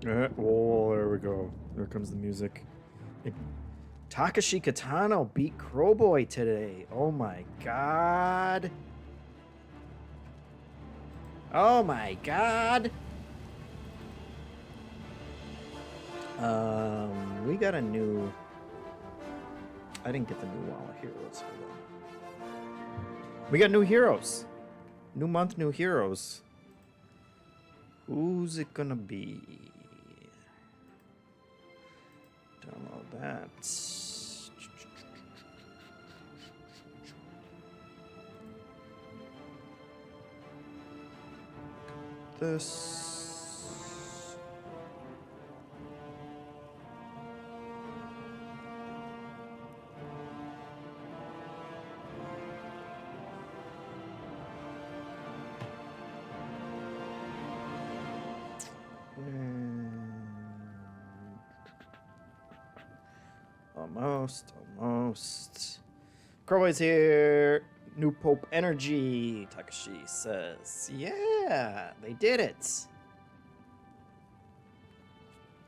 Oh, there we go. There comes the music. Takashi Kitano beat Crowboy today. Oh my god. Oh my god. We got a new... I didn't get the new wall of heroes. Hold on. We got new heroes. New month, new heroes. Who's it gonna be? Download that. This. Almost. Crowboy's here. New Pope energy, Takashi says. Yeah, they did it.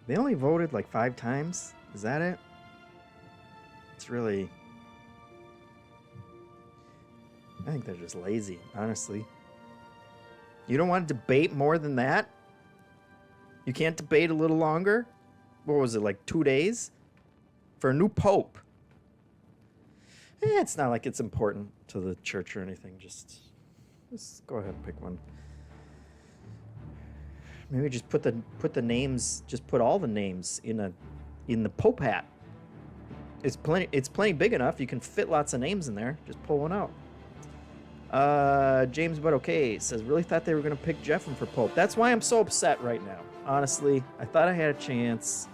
They only voted like 5 times? Is that it? It's really... I think they're just lazy, honestly. You don't want to debate more than that? You can't debate a little longer? What was it, like 2 days? For a new pope. It's not like it's important to the church or anything. Just go ahead and pick one. Maybe just put the names. Just put all the names in the pope hat. It's plenty big enough. You can fit lots of names in there. Just pull one out. James but okay says, really thought they were gonna pick JeffM for pope. That's why I'm so upset right now. Honestly, I thought I had a chance.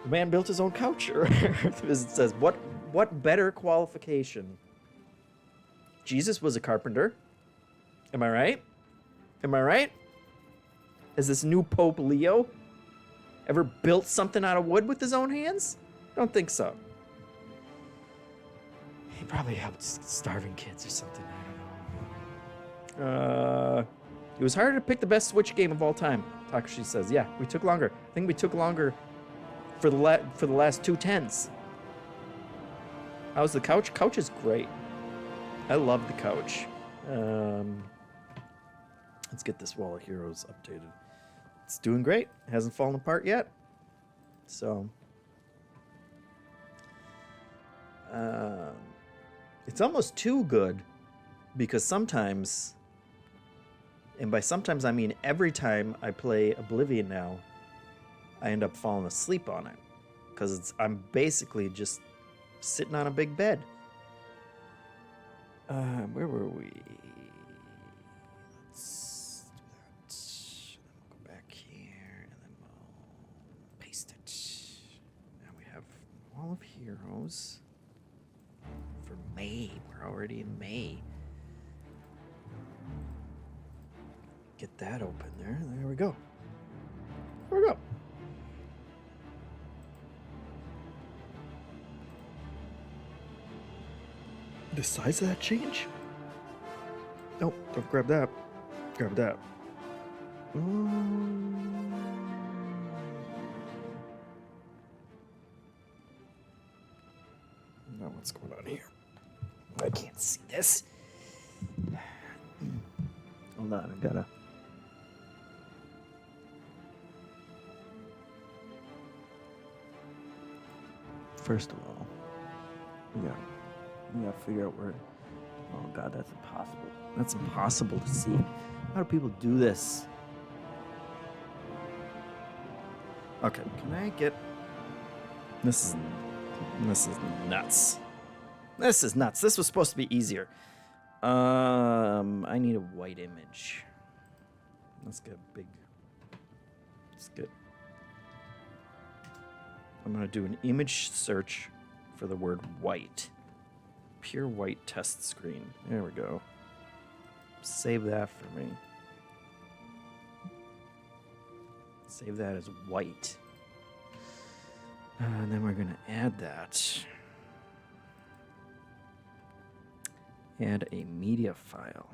The man built his own couch. It says, what better qualification? Jesus was a carpenter. Am I right? Am I right? Has this new Pope Leo ever built something out of wood with his own hands? I don't think so. He probably helped starving kids or something. I don't know. It was harder to pick the best Switch game of all time, Takashi says. Yeah, we took longer. I think we took longer for the last 2 10s. How's the couch? Couch is great. I love the couch. Let's get this Wall of Heroes updated. It's doing great. It hasn't fallen apart yet. So, it's almost too good because sometimes, and by sometimes I mean every time I play Oblivion now, I end up falling asleep on it because I'm basically just sitting on a big bed. Where were we? Let's do that. Then we'll go back here, and then we'll paste it. Now we have Wall of Heroes for May. We're already in May. Get that open there. There we go. There we go. The size of that change? Nope, don't grab that. Grab that. Now what's going on here? I can't see this. Hold on, I gotta... First of all, we gotta figure out where... Oh god, that's impossible. That's impossible to see. How do people do this? Okay, can I get... This is nuts. This is nuts. This was supposed to be easier. I need a white image. Let's get a big... Let's get... I'm gonna do an image search for the word white. Pure white test screen. There we go. Save that for me. Save that as white. And then we're gonna add that. Add a media file.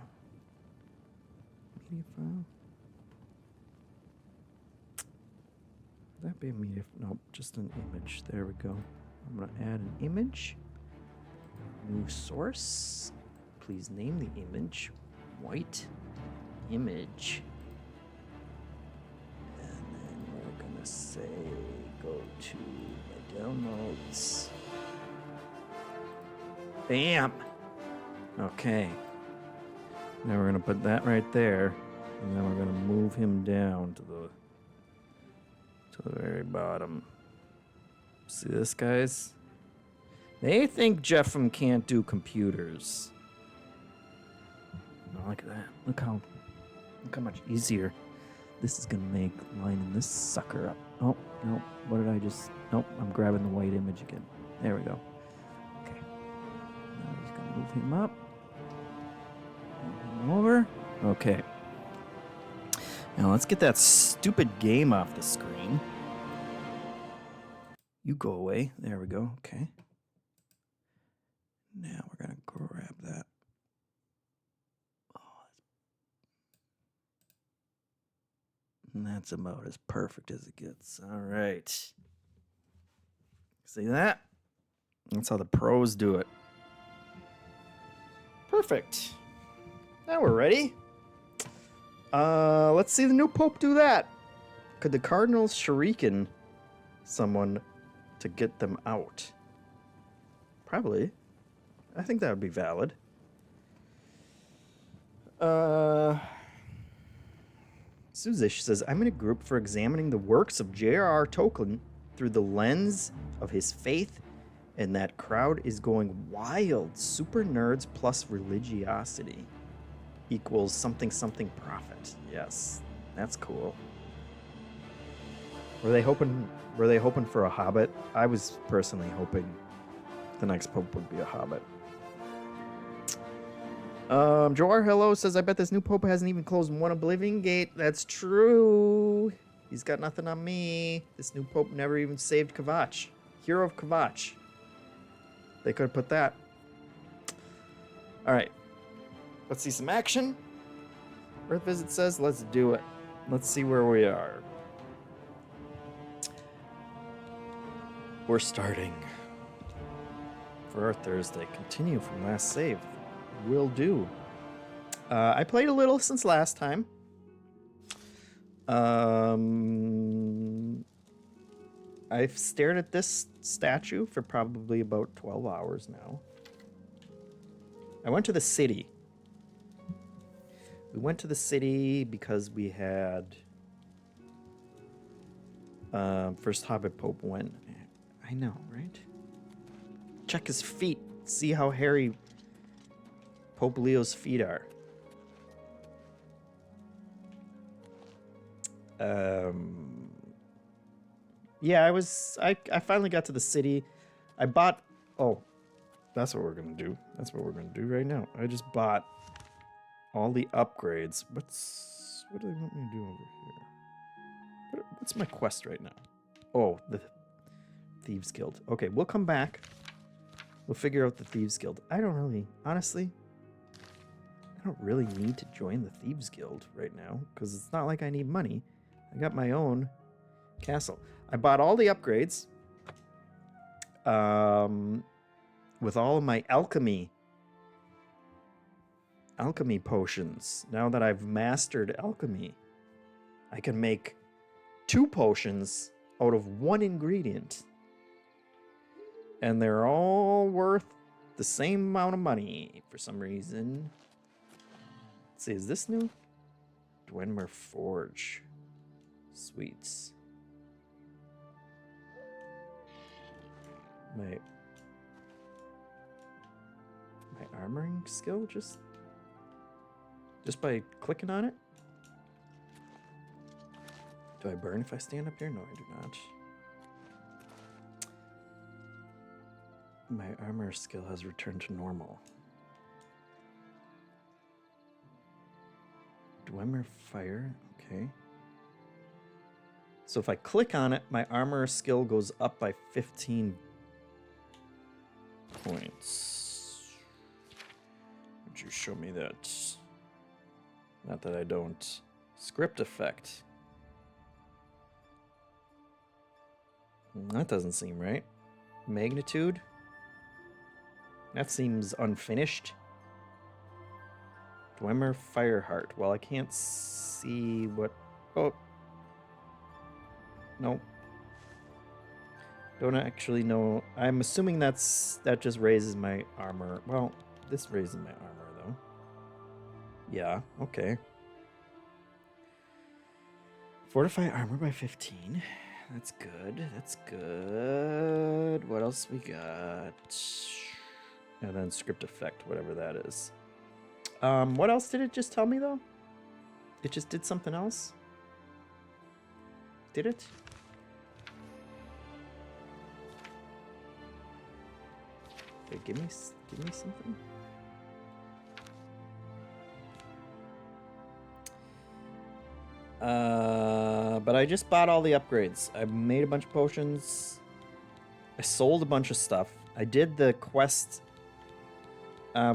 Media file? Would that be a media? Nope, just an image. There we go. I'm gonna add an image. New source. Please name the image white image. And then we're gonna say go to my downloads. Bam! Okay. Now we're gonna put that right there, and then we're gonna move him down to the very bottom. See this, guys? They think JeffM can't do computers. Oh, look at that. Look how much easier this is gonna make lining this sucker up. Oh, no. What did I just... Nope, I'm grabbing the white image again. There we go. Okay. Now he's gonna move him up. Move him over. Okay. Now let's get that stupid game off the screen. You go away. There we go. Okay. Now we're going to grab that. And that's about as perfect as it gets. All right. See that? That's how the pros do it. Perfect. Now we're ready. Let's see the new Pope do that. Could the Cardinals shuriken someone to get them out? Probably. I think that would be valid. Suzish says, I'm in a group for examining the works of J.R.R. Tolkien through the lens of his faith, and that crowd is going wild. Super nerds plus religiosity equals something something profit. Yes, that's cool. Were they hoping for a hobbit? I was personally hoping the next Pope would be a hobbit. Joar Hello says, I bet this new Pope hasn't even closed one Oblivion gate. That's true. He's got nothing on me. This new Pope never even saved Kvatch. Hero of Kvatch. They could have put that. Alright. Let's see some action. Earth Visit says, let's do it. Let's see where we are. We're starting for our Thursday. Continue from last save. Will do. I played a little since last time. I've stared at this statue for probably about 12 hours now. I went to the city. We went to the city because we had first Hobbit Pope went. I know, right? Check his feet. See how hairy Pope Leo's feet are. Yeah, I finally got to the city. I bought, that's what we're gonna do. That's what we're gonna do right now. I just bought all the upgrades. What do they want me to do over here? What's my quest right now? Oh, the Thieves Guild. Okay, we'll come back. We'll figure out the Thieves Guild. Honestly, I don't really need to join the Thieves Guild right now because it's not like I need money. I got my own castle. I bought all the upgrades with all of my alchemy potions. Now that I've mastered alchemy, I can make 2 potions out of 1 ingredient. And they're all worth the same amount of money for some reason. Let's see, is this new? Dwemer Forge. Sweets. My armoring skill just by clicking on it? Do I burn if I stand up here? No, I do not. My armor skill has returned to normal. Dwemer Fire, okay. So if I click on it, my armor skill goes up by 15 points. Would you show me that? Not that I don't. Script effect. That doesn't seem right. Magnitude? That seems unfinished. Dwemer Fireheart. Well, I can't see what... Oh. Nope. Don't actually know. I'm assuming that just raises my armor. Well, this raises my armor, though. Yeah, okay. Fortify armor by 15. That's good. That's good. What else we got? And then script effect, whatever that is. What else did it just tell me, though? It just did something else? Did it? Okay, give me something. But I just bought all the upgrades. I made a bunch of potions. I sold a bunch of stuff. I did the quest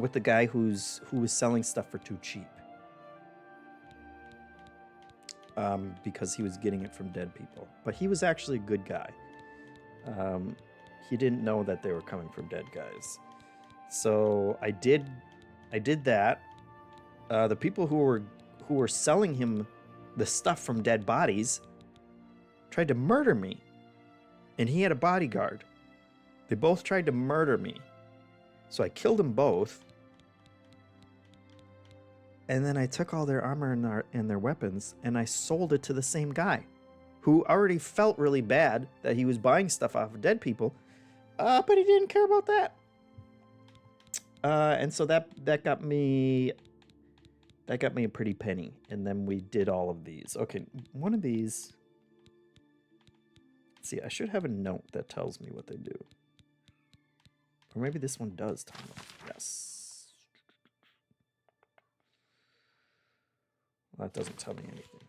with the guy who was selling stuff for too cheap. Because he was getting it from dead people. But he was actually a good guy. He didn't know that they were coming from dead guys. So I did that. The people who were selling him the stuff from dead bodies tried to murder me. And he had a bodyguard. They both tried to murder me. So I killed them both. And then I took all their armor and their weapons and I sold it to the same guy who already felt really bad that he was buying stuff off of dead people. But he didn't care about that. And so that got me a pretty penny. And then we did all of these. Okay, one of these. Let's see, I should have a note that tells me what they do. Or maybe this one does tell me. Yes. Well, that doesn't tell me anything.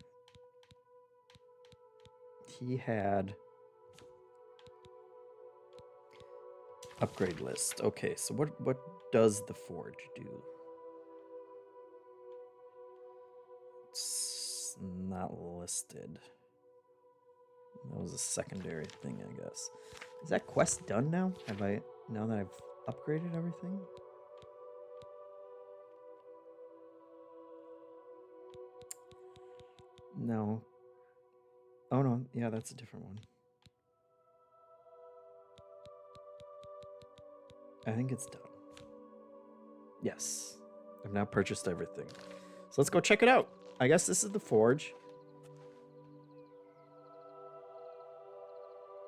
He had upgrade list. Okay, so what does the forge do? It's not listed. That was a secondary thing, I guess. Is that quest done now? Now that I've upgraded everything? No. Oh no, yeah, that's a different one. I think it's done. Yes. I've now purchased everything. So let's go check it out. I guess this is the forge.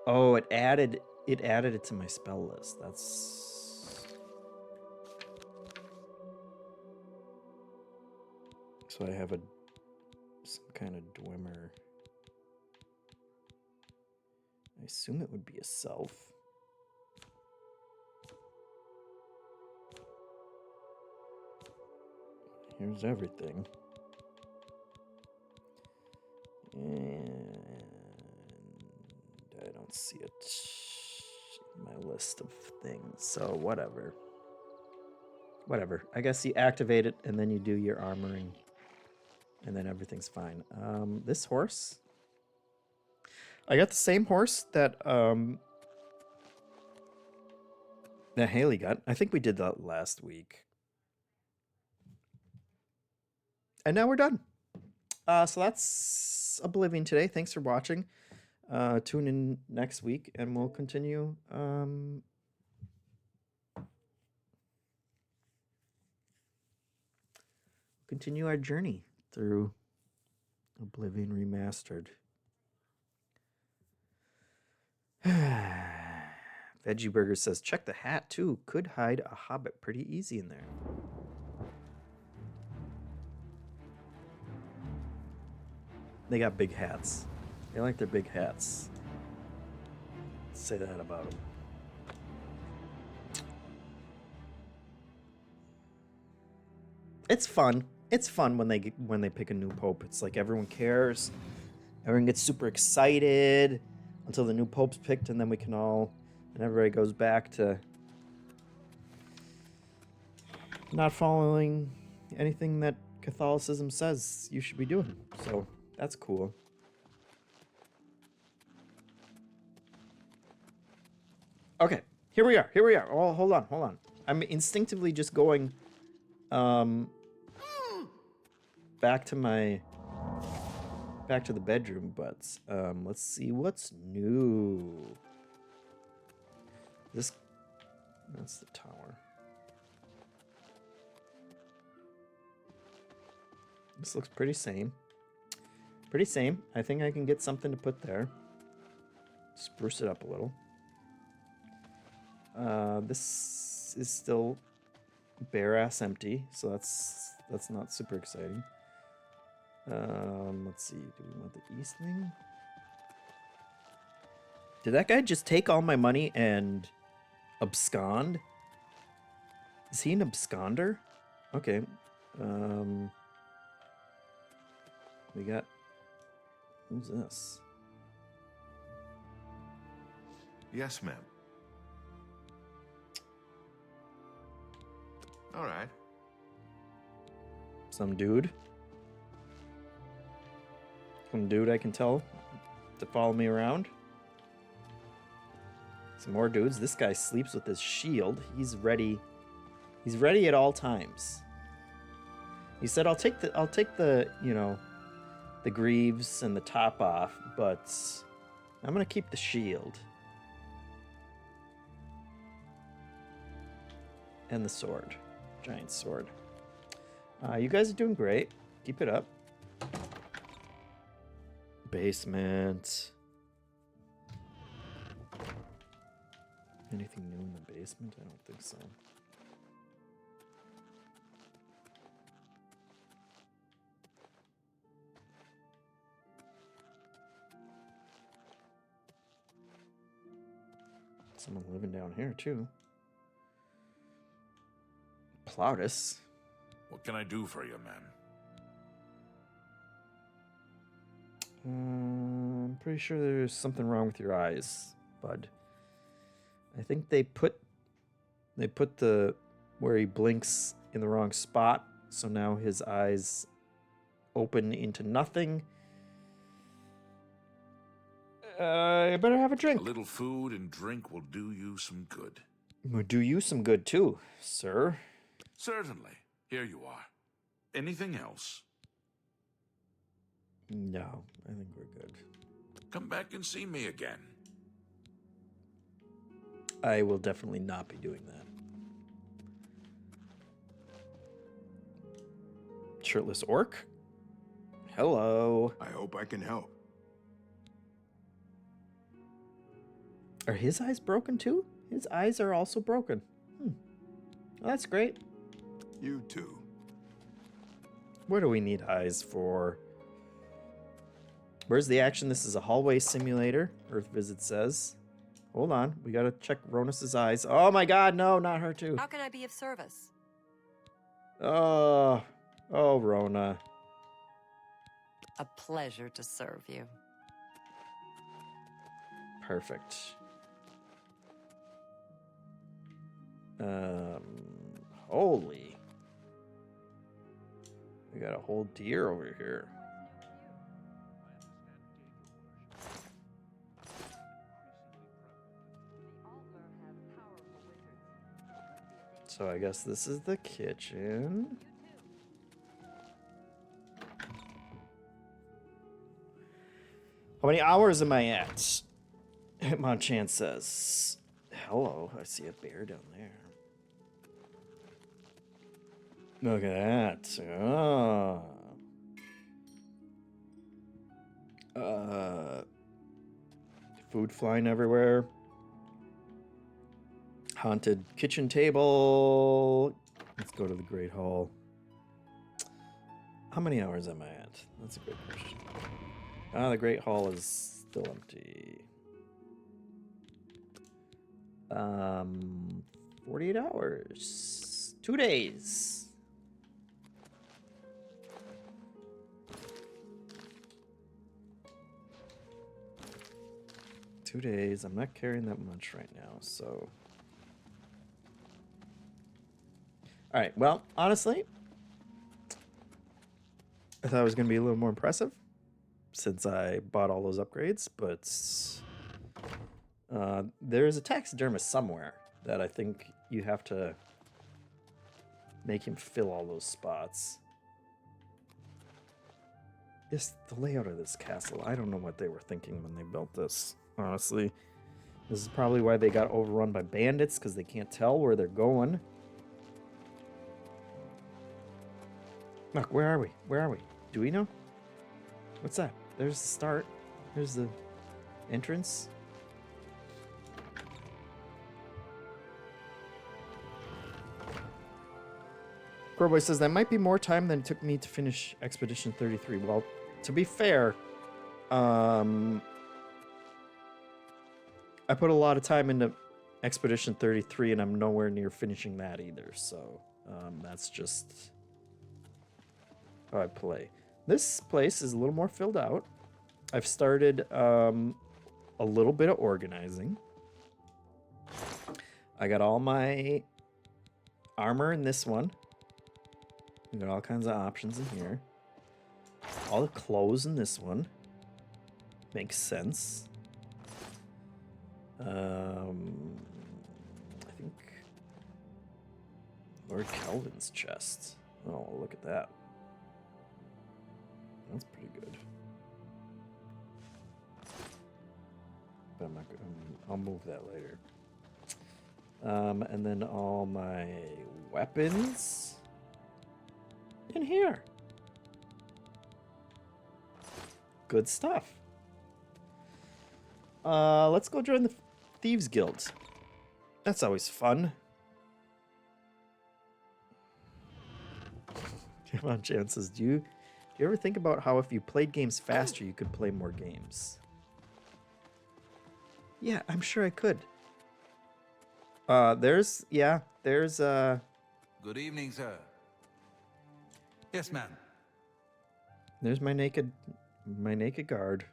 Oh, it added it to my spell list. That's... So I have some kind of Dwemer. I assume it would be a self. Here's everything. And I don't see it in my list of things, so whatever. Whatever. I guess you activate it and then you do your armoring and then everything's fine. This horse. I got the same horse that Haley got. I think we did that last week. And now we're done. So that's Oblivion today. Thanks for watching. Tune in next week and we'll continue our journey through Oblivion Remastered. Veggie Burger says, check the hat too. Could hide a hobbit pretty easy in there. They got big hats. They like their big hats. Let's say that about them. It's fun. It's fun when they pick a new pope. It's like everyone cares. Everyone gets super excited until the new pope's picked, and then and everybody goes back to not following anything that Catholicism says you should be doing. So that's cool. Okay, here we are. Here we are. Oh, hold on, hold on. I'm instinctively just going back to the bedroom, but let's see what's new. That's the tower. This looks pretty same. Pretty same. I think I can get something to put there. Spruce it up a little. This is still bare ass empty, so that's not super exciting. Let's see. Do we want the east wing? Did that guy just take all my money and abscond? Is he an absconder? Okay. We got... Who's this? Yes, ma'am. All right. Some dude. Some dude I can tell to follow me around. Some more dudes. This guy sleeps with his shield. He's ready. He's ready at all times. He said, I'll take the, you know, the greaves and the top off, but I'm gonna keep the shield. And the sword. Giant sword. You guys are doing great. Keep it up. Basement. Anything new in the basement? I don't think so. Someone living down here too. Plautus. What can I do for you, ma'am? I'm pretty sure there's something wrong with your eyes, bud. I think they put the where he blinks in the wrong spot, so now his eyes open into nothing. I better have a drink. A little food and drink will do you some good. Will do you some good too, sir. Certainly. Here you are. Anything else? No, I think we're good. Come back and see me again. I will definitely not be doing that. Shirtless orc? Hello. I hope I can help. Are his eyes broken too? His eyes are also broken. Well, that's great. You too. What do we need eyes for? Where's the action? This is a hallway simulator. Earth Visit says. Hold on. We gotta check Ronus's eyes. Oh my god, no, not her too. How can I be of service? Oh, Rona. A pleasure to serve you. Perfect. Holy. We got a whole deer over here. So I guess this is the kitchen. How many hours am I at? Hitmonchan says. Hello, I see a bear down there. Look at that. Oh. Food flying everywhere. Haunted kitchen table. Let's go to the Great Hall. How many hours am I at? That's a good question. The Great Hall is still empty. 48 hours. 2 days. I'm not carrying that much right now, so. All right, well, honestly, I thought it was going to be a little more impressive since I bought all those upgrades, but There is a taxidermist somewhere that I think you have to make him fill all those spots. Yes, the layout of this castle, I don't know what they were thinking when they built this, honestly. This is probably why they got overrun by bandits, because they can't tell where they're going. Look, where are we? Where are we? Do we know? What's that? There's the start. There's the entrance. Corboy says, that might be more time than it took me to finish Expedition 33. Well, to be fair, I put a lot of time into Expedition 33, and I'm nowhere near finishing that either, so that's just how I play. This place is a little more filled out. I've started a little bit of organizing. I got all my armor in this one. We got all kinds of options in here. All the clothes in this one. Makes sense. I think Lord Kelvin's chest. Oh, look at that. That's pretty good. But I'm not gonna, I'll move that later. And then all my weapons in here. Good stuff. Let's go join the Thieves Guild. That's always fun. Come on, chances. Do you ever think about how if you played games faster, you could play more games? Yeah, I'm sure I could. There's Good evening, sir. Yes, ma'am. There's my naked guard.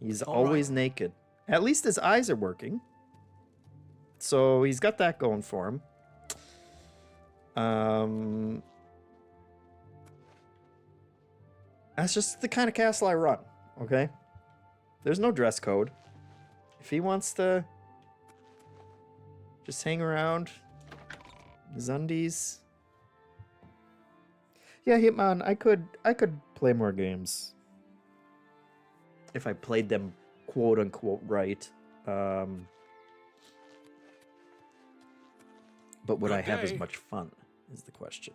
He's All always right. naked. At least his eyes are working. So he's got that going for him. That's just the kind of castle I run, okay? There's no dress code. If he wants to just hang around, his undies. Yeah, Hitman, I could play more games if I played them quote unquote right. But would Good I have as day. much fun is the question.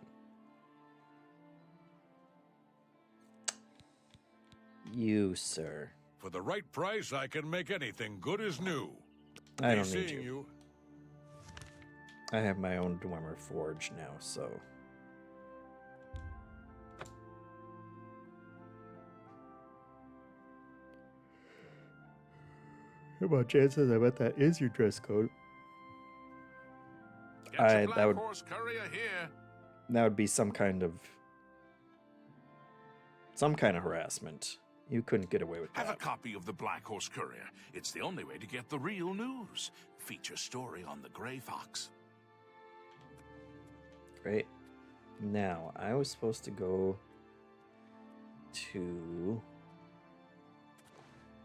You, sir. For the right price, I can make anything good as new. I Be don't need seeing you. I have my own Dwemer forge now, so. How about chances? I bet that is your dress code. Get your that black would- horse courier here. That would be some kind of harassment. You couldn't get away with Have a that. copy of the Black Horse Courier. It's the only way to get the real news. Feature story on the Grey Fox. Great. Now, I was supposed to go to...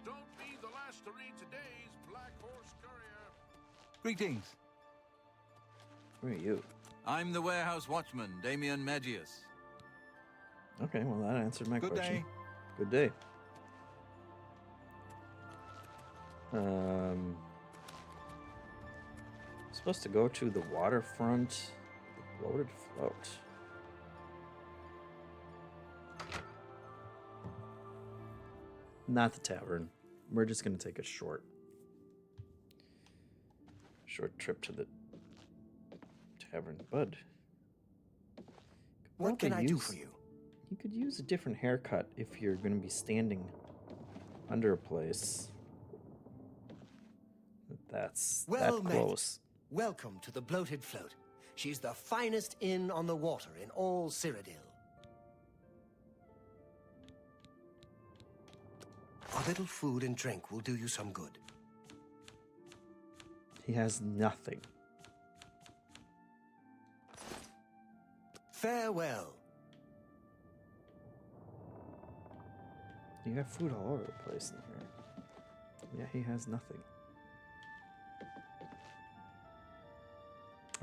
Don't be the last to read today's Black Horse Courier. Greetings. Where are you? I'm the warehouse watchman, Damian Magius. Okay, well, that answered my Good question. day. Good day. Supposed to go to the waterfront, the bloated float. Not the tavern. We're just gonna take a short trip to the tavern. Bud. What can probably I do use- for you? You could use a different haircut if you're gonna be standing under a place. That's Well that met. close. Welcome to the Bloated Float. She's the finest inn on the water in all Cyrodiil. A little food and drink will do you some good. He has nothing. Farewell. You have food all over the place in here. Yeah, he has nothing.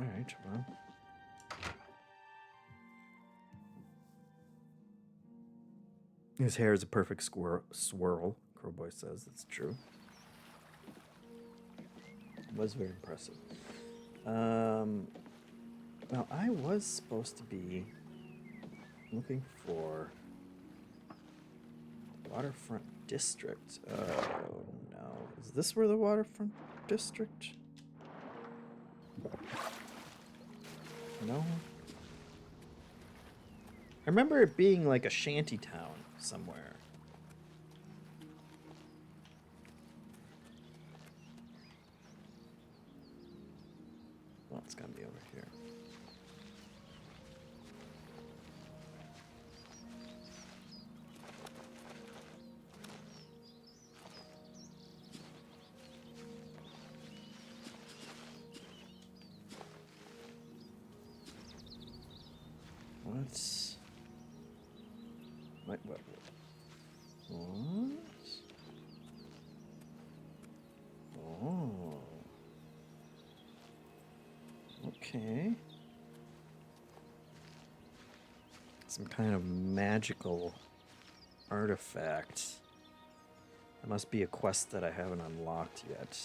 Alright, well. His hair is a perfect swirl, Crowboy says. That's true. It was very impressive. Now, I was supposed to be looking for waterfront district. Oh, no. Is this where the waterfront district? No. I remember it being like a shanty town somewhere. Well, it's gonna be over here. What's... What? What? Oh. Okay. Some kind of magical artifact. That must be a quest that I haven't unlocked yet.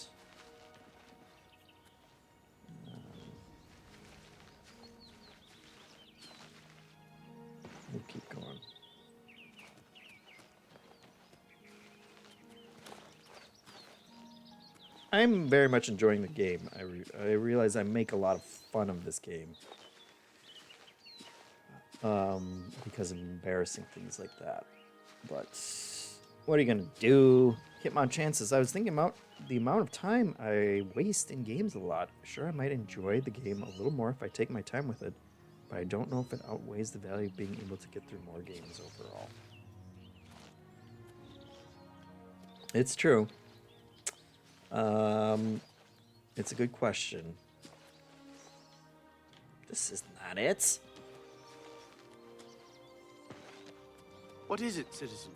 We'll keep going. I'm very much enjoying the game. I realize I make a lot of fun of this game. Because of embarrassing things like that. But what are you gonna do? Hitmon chances. I was thinking about the amount of time I waste in games a lot. Sure, I might enjoy the game a little more if I take my time with it, but I don't know if it outweighs the value of being able to get through more games overall. It's true. It's a good question. This is not it. What is it, citizen?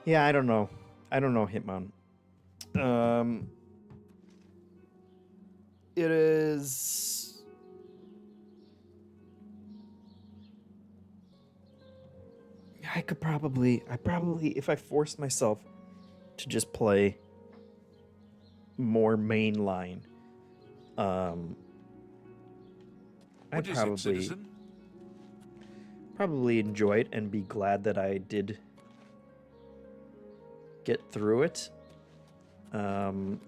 Yeah, I don't know. I don't know, Hitmon. It is... I probably, if I forced myself to just play more mainline, What I'd is it, citizen? probably enjoy it and be glad that I did get through it. But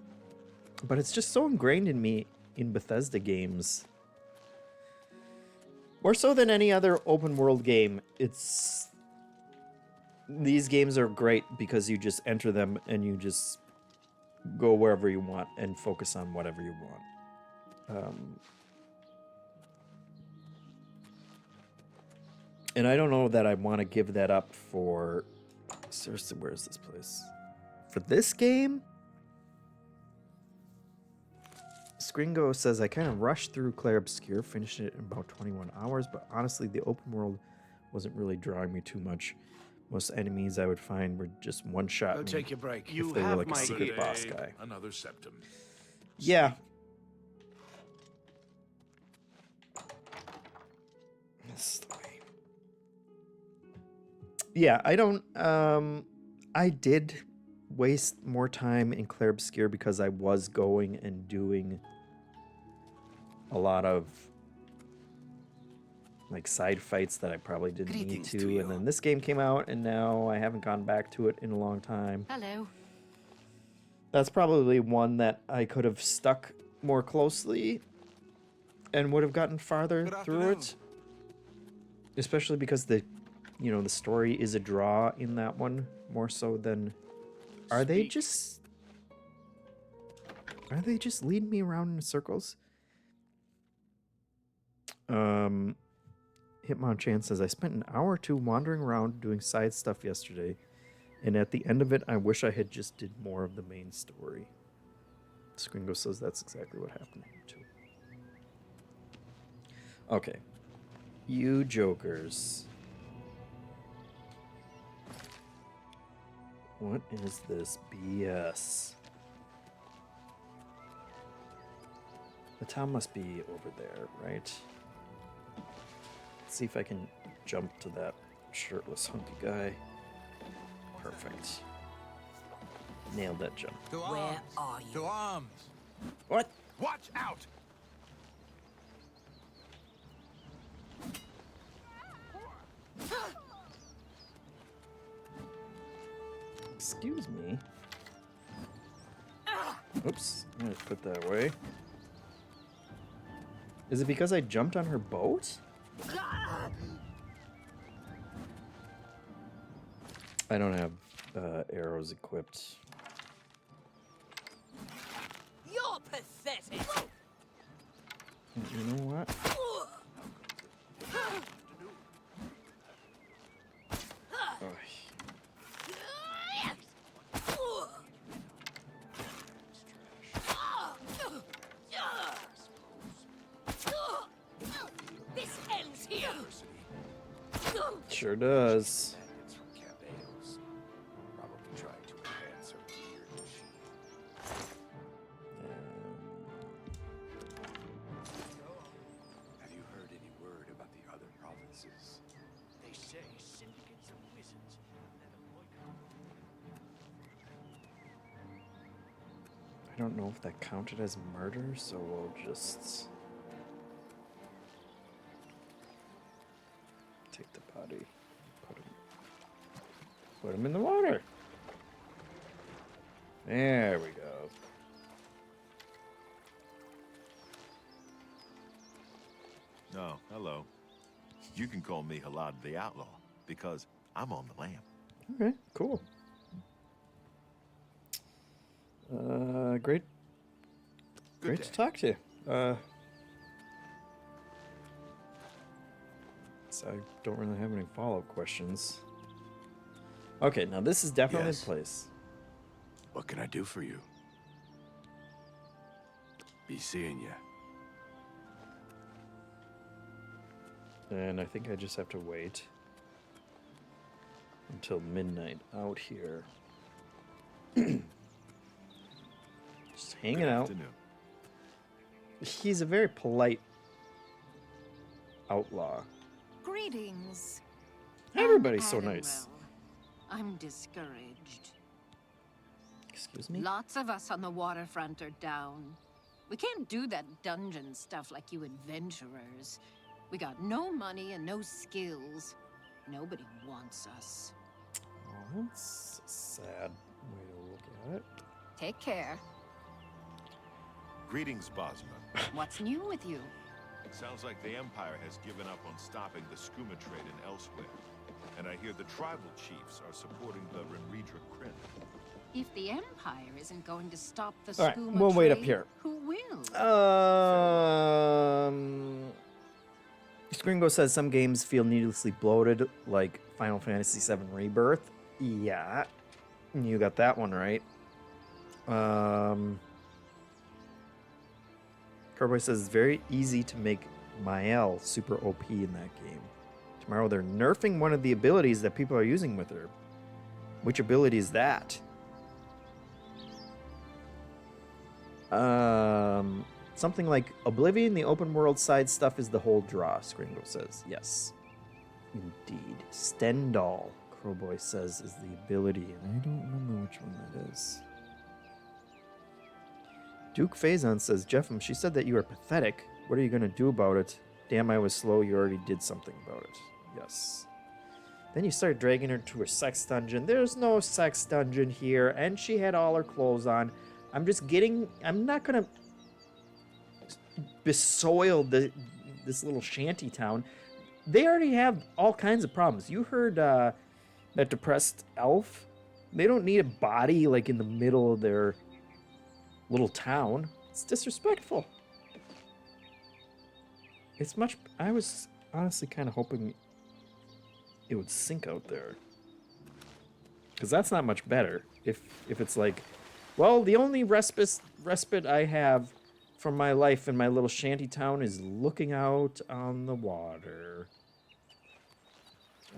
it's just so ingrained in me in Bethesda games. More so than any other open world game, these games are great because you just enter them and you just go wherever you want and focus on whatever you want. And I don't know that I want to give that up for... Seriously, where is this place? For this game? Scringo says, I kind of rushed through Clair Obscure, finished it in about 21 hours, but honestly, the open world wasn't really drawing me too much. Most enemies I would find were just one-shot Go me take your break. if You they were have like a my secret ear. boss guy. Another septum. Yeah. This is the way. Yeah, I don't... I did waste more time in Clair Obscure because I was going and doing a lot of like side fights that I probably didn't need Greetings to. to you. And then this game came out and now I haven't gone back to it in a long time. Hello. That's probably one that I could have stuck more closely and would have gotten farther Good through afternoon. it. Especially because the story is a draw in that one more so than... Are they just leading me around in circles? Hitmon Chan says, I spent an hour or two wandering around doing side stuff yesterday, and at the end of it, I wish I had just did more of the main story. Scringo says that's exactly what happened to him too. Okay. You jokers. What is this BS? The town must be over there, right? Let's see if I can jump to that shirtless, hunky guy. Perfect. Nailed that jump. To Where arms! are you? To arms! What? Watch out! Excuse me. Oops. I'm gonna put that away. Is it because I jumped on her boat? I don't have arrows equipped. You're pathetic. You know what? Oh, This ends here. sure does. Have you heard any word about the other provinces? They say syndicates of wizards and a boycott. I don't know if that counted as murder, so we'll just take the body, put him in the water. There we go. No, hello. You can call me Halad the Outlaw, because I'm on the lam. Okay, cool. Great Good to day. talk to you. So I don't really have any follow-up questions. Okay, now this is definitely Yes. the place. What can I do for you? Be seeing ya. And I think I just have to wait until midnight out here. Just hanging Good out. afternoon. He's a very polite outlaw. Greetings. Everybody's I'm so Admiral. nice. I'm discouraged. Excuse me? Lots of us on the waterfront are down. We can't do that dungeon stuff like you adventurers. We got no money and no skills. Nobody wants us. Oh, that's a sad way to look at it. Take care. Greetings, Bosma. What's new with you? Sounds like the Empire has given up on stopping the skooma trade in elsewhere. And I hear the tribal chiefs are supporting the Rimridra Kryn. If the Empire isn't going to stop the All right, skooma we'll wait up trade, here. who will? Scringo says some games feel needlessly bloated, like Final Fantasy VII Rebirth. Yeah, you got that one right. Carboy says it's very easy to make Mael super OP in that game. Tomorrow they're nerfing one of the abilities that people are using with her. Which ability is that? Something like Oblivion, the open world side stuff is the whole draw, Scringo says. Yes. Indeed. Stendhal, Crowboy says, is the ability, and I don't remember which one that is. Duke Faison says, JeffM, she said that you are pathetic. What are you going to do about it? Damn, I was slow. You already did something about it. Yes. Then you start dragging her to a sex dungeon. There's no sex dungeon here, and she had all her clothes on. I'm not going to besoil this little shanty town. They already have all kinds of problems. You heard that depressed elf? They don't need a body like in the middle of their little town. It's disrespectful. I was honestly kind of hoping it would sink out there. Because that's not much better. If it's like, well, the only respite I have from my life in my little shanty town is looking out on the water.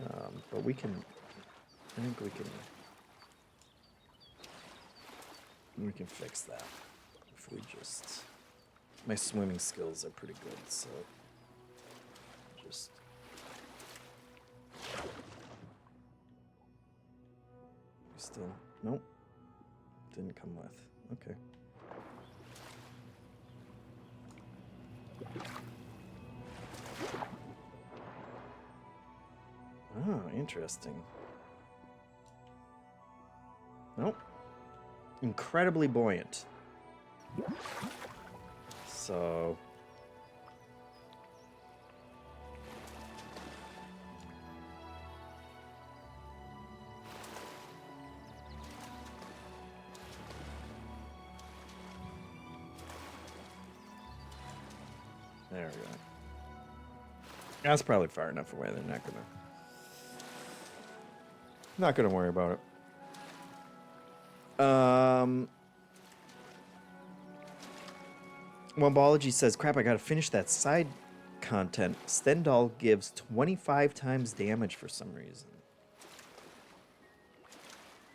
But I think we can fix that if we just My swimming skills are pretty good, so just still nope. Didn't come with. Okay. Oh, interesting. Nope. Incredibly buoyant. So there we go. That's probably far enough away. They're not gonna worry about it. Wombology says, crap, I gotta finish that side content. Stendhal gives 25 times damage for some reason.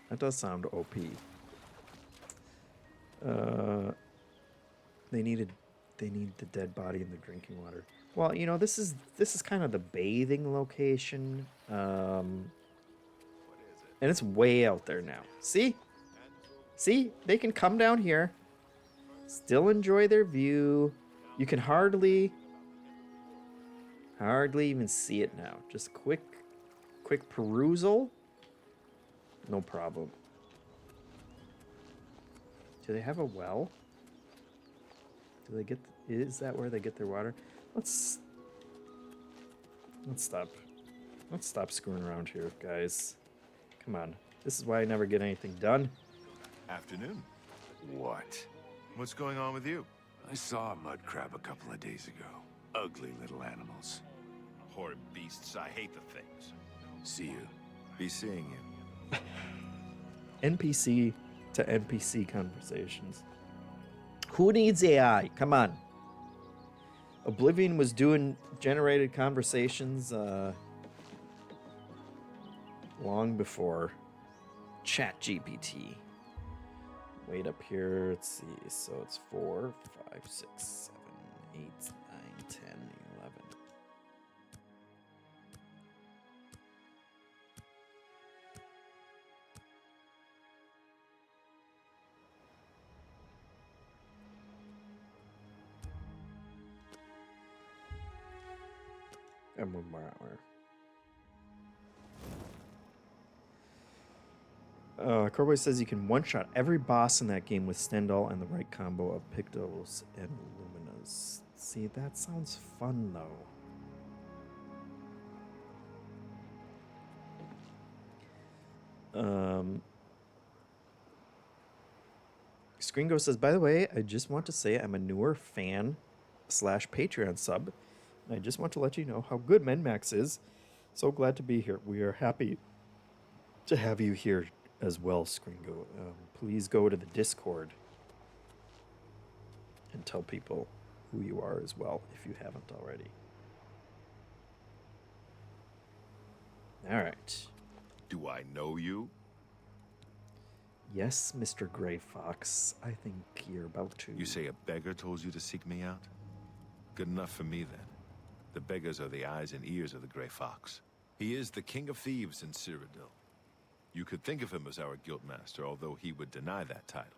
That does sound OP. They need the dead body in the drinking water. Well, you know, this is kind of the bathing location. And it's way out there now. See? See? They can come down here. Still enjoy their view. You can hardly even see it now. Just quick perusal. No problem. Do they have a well? Do they get? Is that where they get their water? Let's stop. Let's stop screwing around here, guys. Come on. This is why I never get anything done. Afternoon. What? What's going on with you? I saw a mud crab a couple of days ago. Ugly little animals. Horrid beasts. I hate the things. See you. Be seeing you. NPC to NPC conversations. Who needs AI? Come on. Oblivion was doing generated conversations long before ChatGPT. Wait up here. Let's see. So it's 4, 5, 6, 7, 8, 9, 10, 11. And 1 more hour. Corboy says you can one-shot every boss in that game with Stendhal and the right combo of Pictos and Luminas. See, that sounds fun, though. Scringo says, by the way, I just want to say I'm a newer fan / Patreon sub. And I just want to let you know how good MenMax is. So glad to be here. We are happy to have you here as well, Scringo. Please go to the Discord and tell people who you are as well, if you haven't already. All right. Do I know you? Yes, Mr. Gray Fox. I think you're about to. You say a beggar told you to seek me out? Good enough for me, then. The beggars are the eyes and ears of the Grey Fox. He is the king of thieves in Cyrodiil. You could think of him as our guildmaster, although he would deny that title.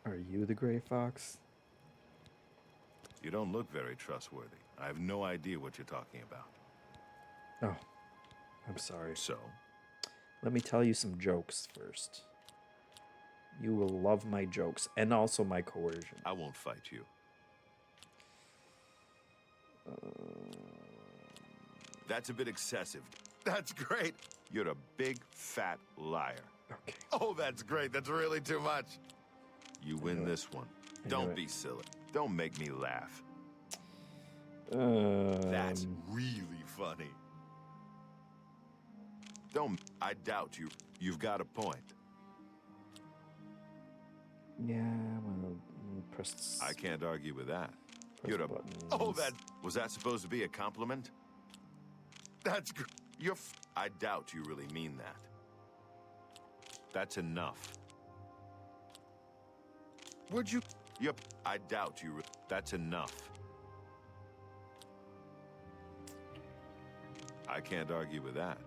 Are you the Gray Fox? You don't look very trustworthy. I have no idea what you're talking about. Oh, I'm sorry. So? Let me tell you some jokes first. You will love my jokes and also my coercion. I won't fight you. That's a bit excessive. That's great. You're a big, fat liar. Okay. Oh, that's great. That's really too much. You win this one. Don't be silly. Don't make me laugh. That's really funny. I doubt you. You've got a point. Yeah, well, press. I can't argue with that. Press You're a. buttons. Oh, was that supposed to be a compliment? That's I doubt you really mean that. That's enough. Would you? Yep, I doubt you. That's enough. I can't argue with that.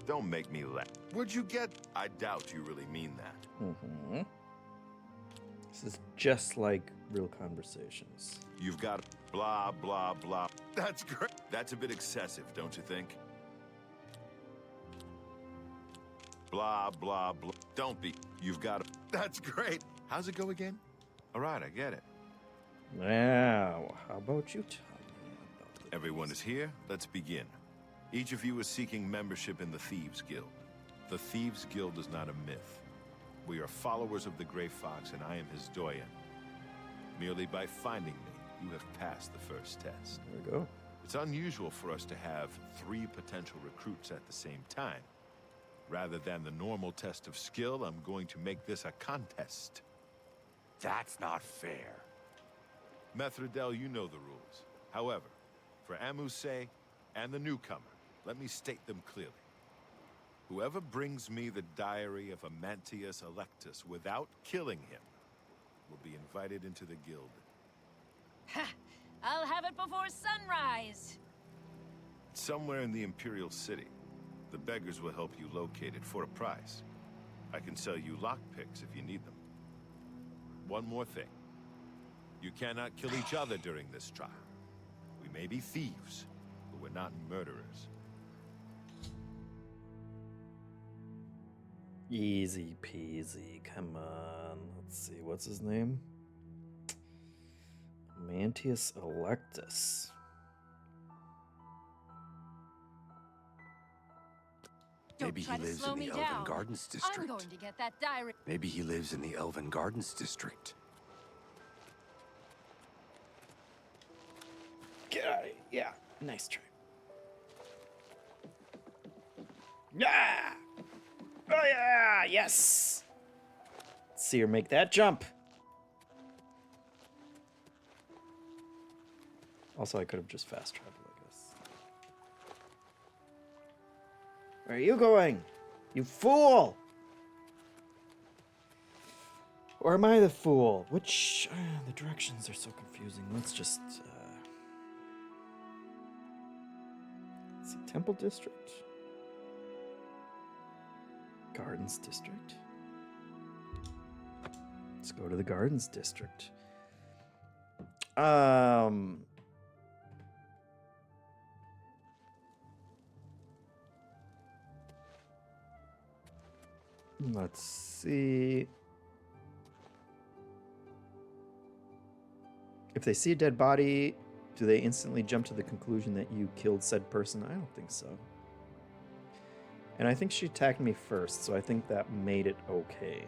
Don't make me laugh. Would you get? I doubt you really mean that. Mm-hmm. This is just like real conversations. You've got blah, blah, blah. That's great. That's a bit excessive, don't you think? Blah, blah, blah. Don't be. You've got That's great. How's it go again? All right, I get it. Now, how about you tell me about the Everyone is here. Let's begin. Each of you is seeking membership in the Thieves Guild. The Thieves Guild is not a myth. We are followers of the Grey Fox, and I am his doyen. Merely by finding me, you have passed the first test. There we go. It's unusual for us to have 3 potential recruits at the same time. Rather than the normal test of skill, I'm going to make this a contest. That's not fair. Methredel, you know the rules. However, for Amuse and the newcomer, let me state them clearly. Whoever brings me the diary of Amantius Electus without killing him will be invited into the guild. Ha! I'll have it before sunrise. Somewhere in the Imperial City. The beggars will help you locate it for a price. I can sell you lockpicks if you need them. One more thing. You cannot kill each other during this trial. We may be thieves, but we're not murderers. Easy peasy. Come on. Let's see. What's his name? Amantius Electus. Maybe he lives in the Elven Gardens district. I'm going to get that diary. Maybe he lives in the Elven Gardens district. Get out of here. Yeah. Nice try. Yeah! Oh yeah! Yes! Let's see her make that jump. Also, I could have just fast traveled, I guess. Where are you going? You fool! Or am I the fool? Which... the directions are so confusing. Let's just... let's see. Temple District? Gardens District? Let's go to the Gardens District. Let's see. If they see a dead body, do they instantly jump to the conclusion that you killed said person? I don't think so. And I think she attacked me first, so I think that made it okay.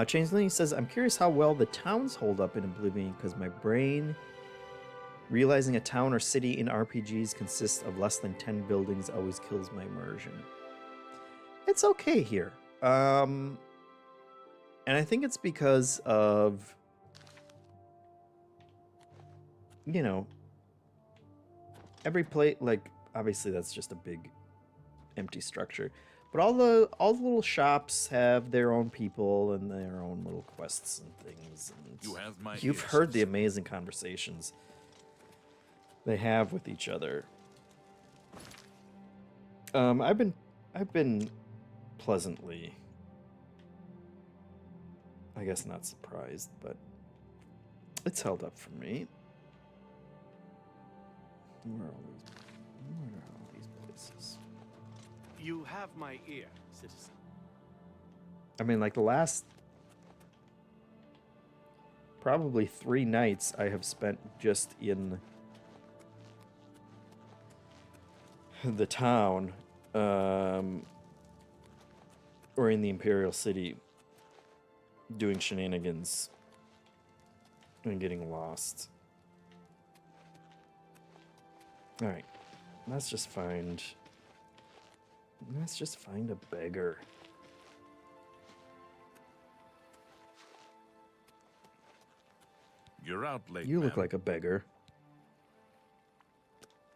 Changeling says, I'm curious how well the towns hold up in Oblivion, because my brain, realizing a town or city in RPGs consists of less than 10 buildings, always kills my immersion. It's okay here. And I think it's because of, you know, every plate, like, obviously that's just a big empty structure. But all the little shops have their own people and their own little quests and things. And you've heard the amazing conversations they have with each other. I've been pleasantly, I guess not surprised, but it's held up for me. Where are all these places? You have my ear, citizen. I mean, like the last probably 3 nights I have spent just in the town, or in the Imperial City, doing shenanigans and getting lost. All right, let's just find a beggar. You're out late, You look ma'am. like a beggar.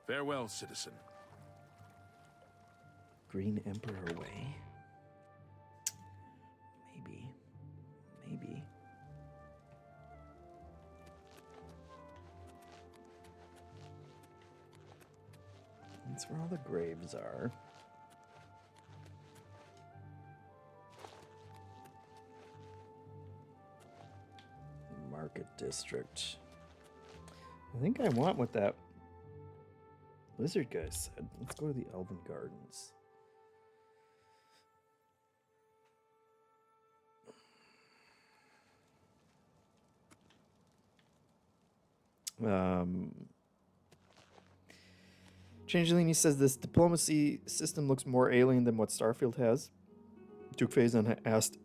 Farewell, citizen. Green Emperor Way? Maybe. That's where all the graves are. Market District. I think I want what that lizard guy said. Let's go to the Elven Gardens. Changeling says this diplomacy system looks more alien than what Starfield has. Duke Phazon asked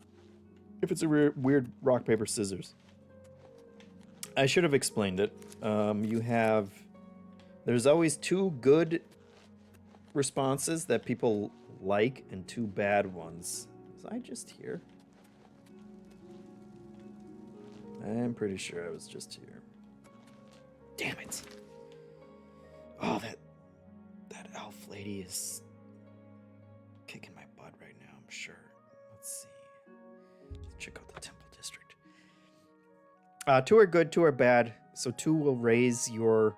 if it's a weird rock, paper, scissors. I should have explained it. There's always 2 good responses that people like and 2 bad ones. Was I just here? I'm pretty sure I was just here. Damn it. Oh, that elf lady is kicking my butt right now, I'm sure. Let's see. Let's check out the Temple District. 2 are good, 2 are bad. So 2 will raise your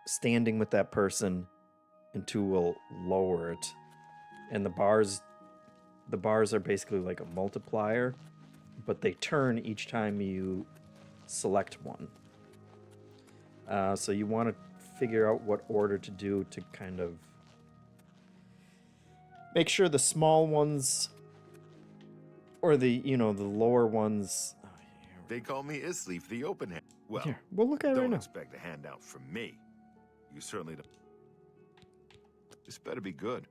standing with that person, and 2 will lower it. And the bars are basically like a multiplier, but they turn each time you select one. So you want to figure out what order to do to kind of make sure the small ones or the lower ones. Oh, They call me Isleaf, the open hand. Well, here, we'll look at it right don't now. expect a handout from me. You certainly don't. This better be good.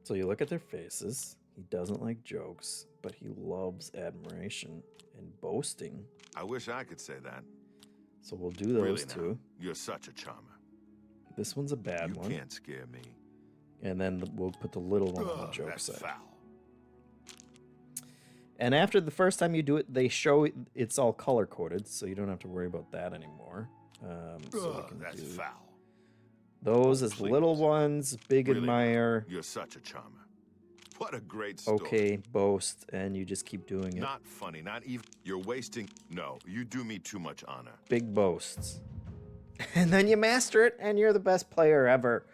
So you look at their faces. He doesn't like jokes, but he loves admiration and boasting. I wish I could say that. So we'll do those Really now, 2. you're such a charmer. This one's a bad one. You can't scare me. And then we'll put the little one on the joke That's side. foul. And after the first time you do it, they show it's all color coded, so you don't have to worry about that anymore. So we can That's do foul. those as Please. little ones, big Really now, admire, You're such a charmer. What a great story. okay, boast, and you just keep doing it. Not funny, not even. You're wasting. No, you do me too much honor. Big boasts. And then you master it, and you're the best player ever.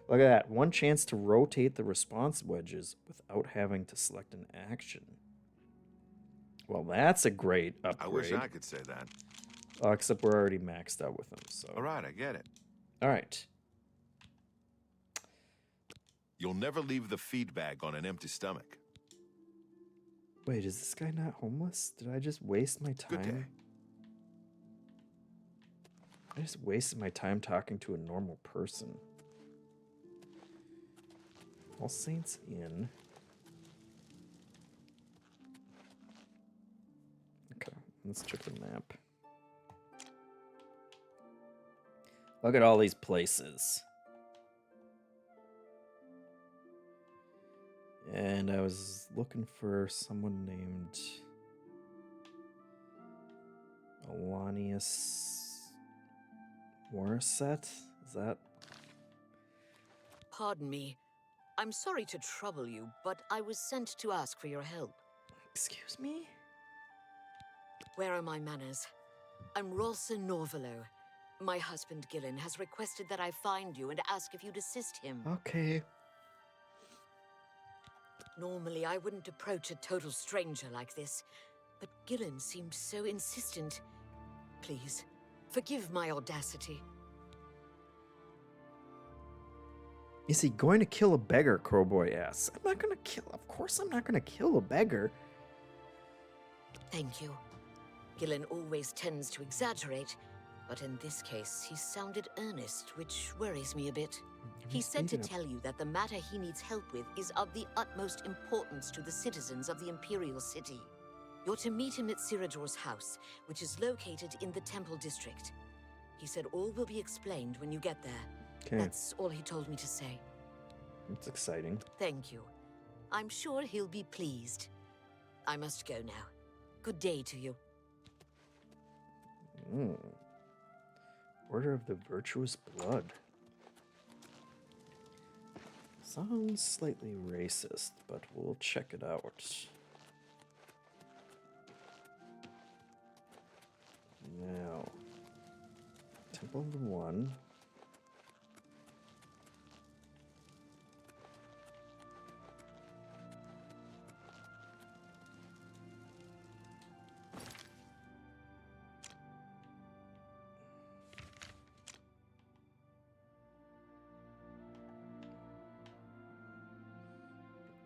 Look at that. 1 chance to rotate the response wedges without having to select an action. Well, that's a great upgrade. I wish I could say that. Except we're already maxed out with them. So. All right, I get it. All right. You'll never leave the feed bag on an empty stomach. Wait, is this guy not homeless? Did I just waste my Good day. time? I just wasted my time talking to a normal person. All Saints Inn. Okay, let's check the map. Look at all these places. And I was looking for someone named Alanius Morissette. Is that? Pardon me. I'm sorry to trouble you, but I was sent to ask for your help. Excuse me? Where are my manners? I'm Rolsa Norvelo. My husband Gillen has requested that I find you and ask if you'd assist him. Okay. Normally, I wouldn't approach a total stranger like this, but Gillen seemed so insistent. Please, forgive my audacity. Is he going to kill a beggar? Crowboy asks. I'm not going to kill. Of course, I'm not going to kill a beggar. Thank you. Gillen always tends to exaggerate, but in this case, he sounded earnest, which worries me a bit. He said to tell you that the matter he needs help with is of the utmost importance to the citizens of the Imperial City. You're to meet him at Ciridor's house, which is located in the Temple District. He said all will be explained when you get there. Okay, That's all he told me to say. it's exciting. Thank you. I'm sure he'll be pleased. I must go now. Good day to you. Order of the Virtuous Blood. Sounds slightly racist, but we'll check it out. Now, Temple of the One.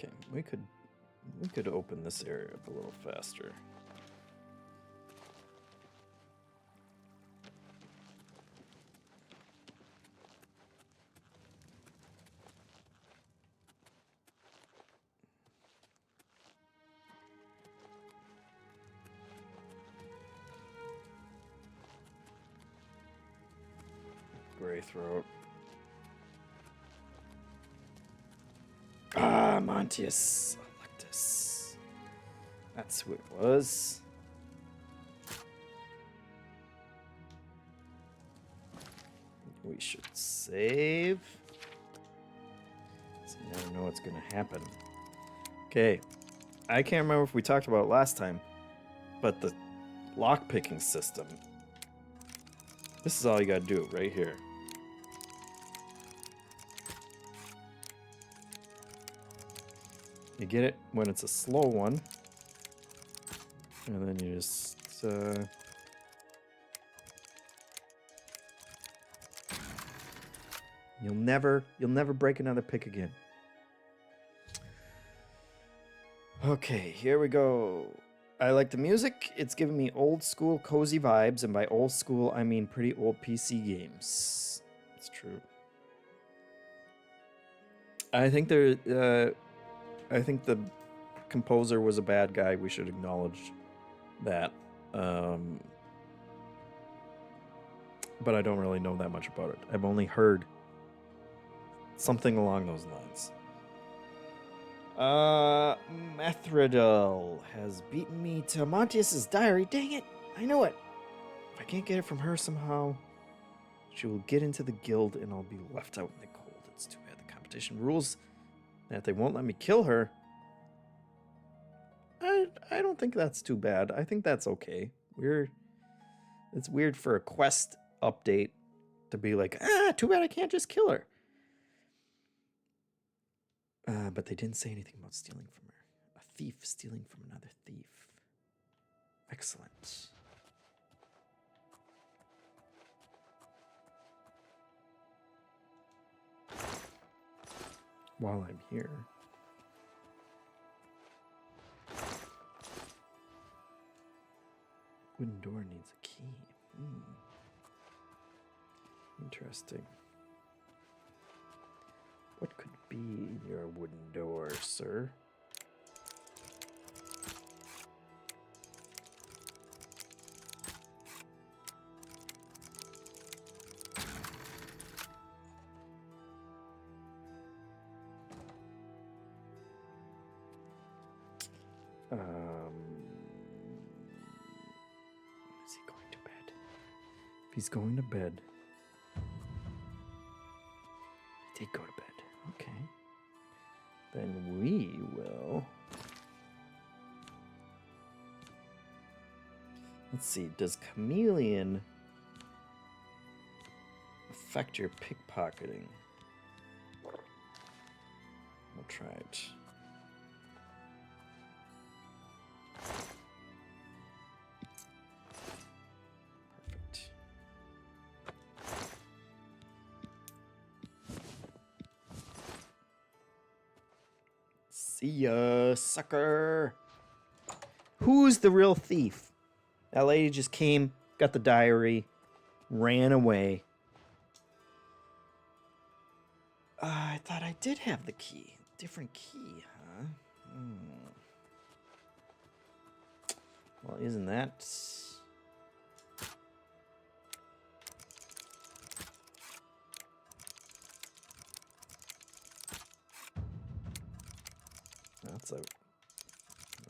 Okay, we could open this area up a little faster. Gray throat. Ah, Montius Electus. That's who it was. We should save. So you never know what's going to happen. Okay. I can't remember if we talked about it last time, but the lock-picking system. This is all you got to do right here. You get it when it's a slow one, and then you just you'll never break another pick again. Okay, here we go. I like the music. It's giving me old school cozy vibes, and by old school I mean pretty old PC games. It's true. I think the composer was a bad guy. We should acknowledge that. But I don't really know that much about it. I've only heard something along those lines. Methridel has beaten me to Montius's diary. Dang it! I know it! If I can't get it from her somehow, she will get into the guild and I'll be left out in the cold. It's too bad the competition rules that they won't let me kill her. I don't think that's too bad. I think that's okay. It's weird for a quest update to be like, too bad I can't just kill her. But they didn't say anything about stealing from her. A thief stealing from another thief. Excellent. While I'm here. Wooden door needs a key. Interesting. What could be in your wooden door, sir? Is he going to bed? If he's going to bed, he did go to bed. Okay. Then we will. Let's see. Does chameleon affect your pickpocketing? We'll try it. Perfect. See ya, sucker. Who's the real thief? That lady just came, got the diary, ran away. I thought I did have the key. Different key, huh? Well, isn't that...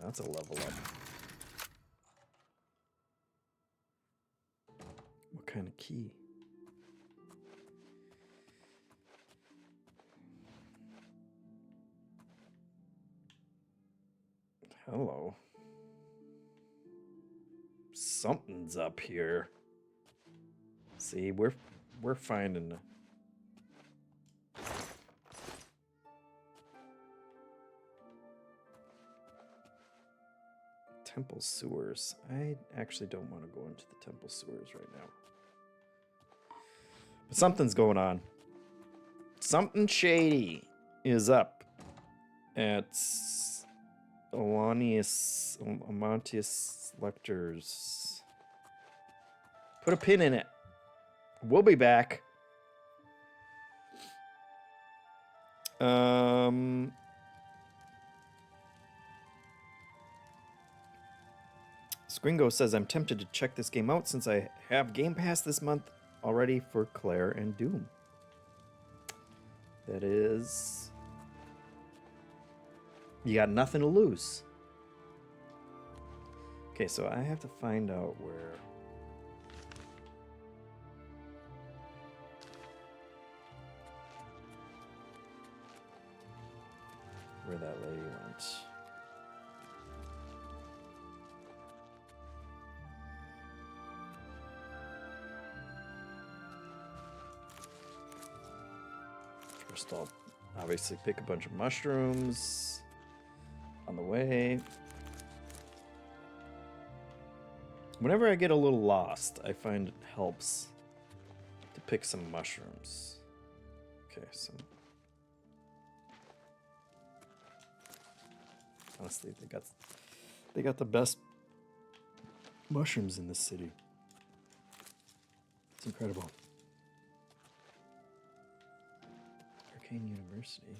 That's a level up. What kind of key? Hello. Something's up here. See, we're finding temple sewers. I actually don't want to go into the temple sewers right now. But something's going on. Something shady is up. at Amantius Lectors. Put a pin in it. We'll be back. Scringo says, I'm tempted to check this game out since I have Game Pass this month already for Claire and Doom. That is... You got nothing to lose. Okay, so I have to find out where that lady went. First, I'll obviously pick a bunch of mushrooms on the way. Whenever I get a little lost, I find it helps to pick some mushrooms. Okay, so honestly, they got the best mushrooms in this city. It's incredible. Arcane University.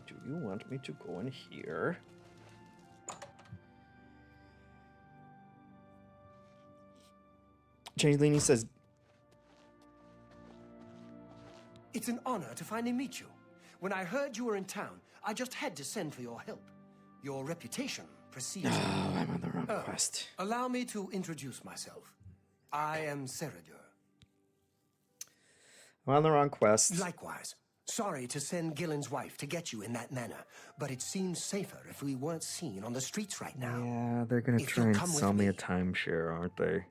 Do you want me to go in here? Changelini says, It's an honor to finally meet you. When I heard you were in town, I just had to send for your help. Your reputation precedes you. oh, I'm on the wrong quest. Allow me to introduce myself. I am Ceradur. I'm on the wrong quest. Likewise. Sorry to send Gillen's wife to get you in that manner, but it seems safer if we weren't seen on the streets right now. Yeah, they're gonna try and sell me a timeshare, aren't they?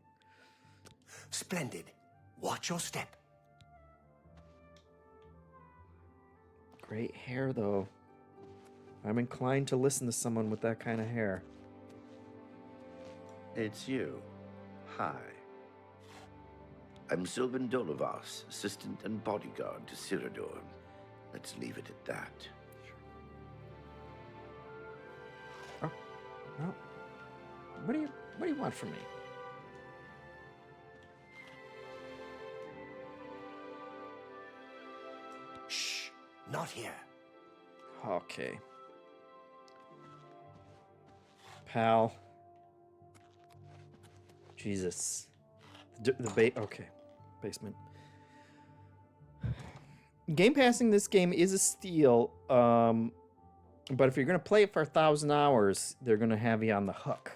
Splendid. Watch your step. Great hair, though. I'm inclined to listen to someone with that kind of hair. It's you. Hi. I'm Sylvan Dolovas, assistant and bodyguard to Ceradur. Let's leave it at that. Oh, no. What do you want from me? Shh, not here. Okay. Pal. Jesus. Okay. Basement. Game passing this game is a steal, but if you're going to play it for 1,000 hours, they're going to have you on the hook,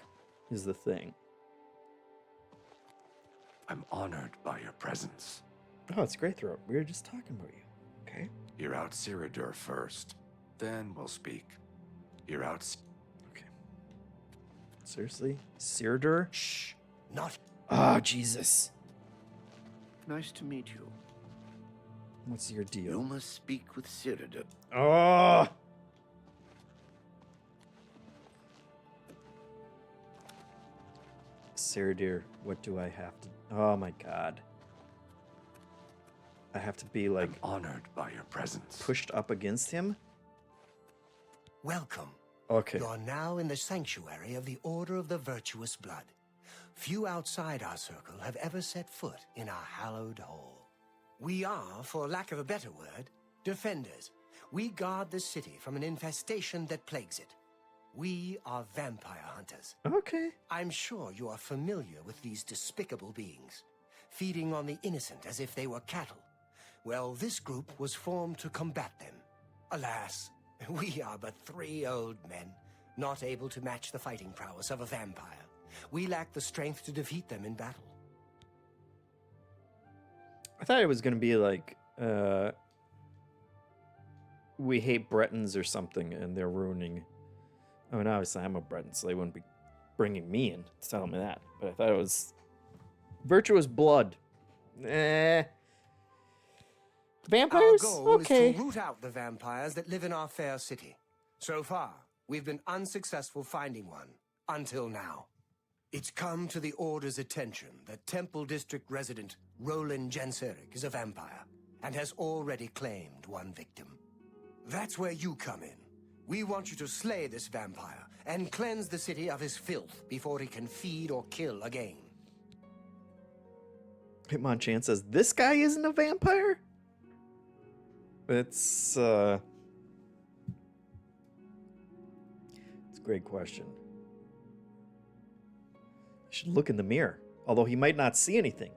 is the thing. I'm honored by your presence. Oh, it's great, Throat. We were just talking about you. Okay. Hear out Ceradur first, then we'll speak. Hear out... Okay. Seriously? Ceradur? Shh, not... Oh, Jesus. Nice to meet you. What's your deal? You must speak with Ceradur. Oh! Ceradur, what do I have to... Oh, my God. I have to be, like... I'm honored by your presence. Pushed up against him? Welcome. Okay. You're now in the sanctuary of the Order of the Virtuous Blood. Few outside our circle have ever set foot in our hallowed hall. We are, for lack of a better word, defenders. We guard the city from an infestation that plagues it. We are vampire hunters. Okay. I'm sure you are familiar with these despicable beings, feeding on the innocent as if they were cattle. Well, this group was formed to combat them. Alas, we are but 3 old men, not able to match the fighting prowess of a vampire. We lack the strength to defeat them in battle. I thought it was going to be like, we hate Bretons or something, and they're ruining... I mean, obviously, I'm a Breton, so they wouldn't be bringing me in to tell me that. But I thought it was... Virtuous blood. Vampires? Our goal is to root out the vampires that live in our fair city. So far, we've been unsuccessful finding one. Until now. It's come to the Order's attention that Temple District resident Roland Janseric is a vampire and has already claimed one victim. That's where you come in. We want you to slay this vampire and cleanse the city of his filth before he can feed or kill again. Hitmonchan says, this guy isn't a vampire? It's a great question. I should look in the mirror, although he might not see anything.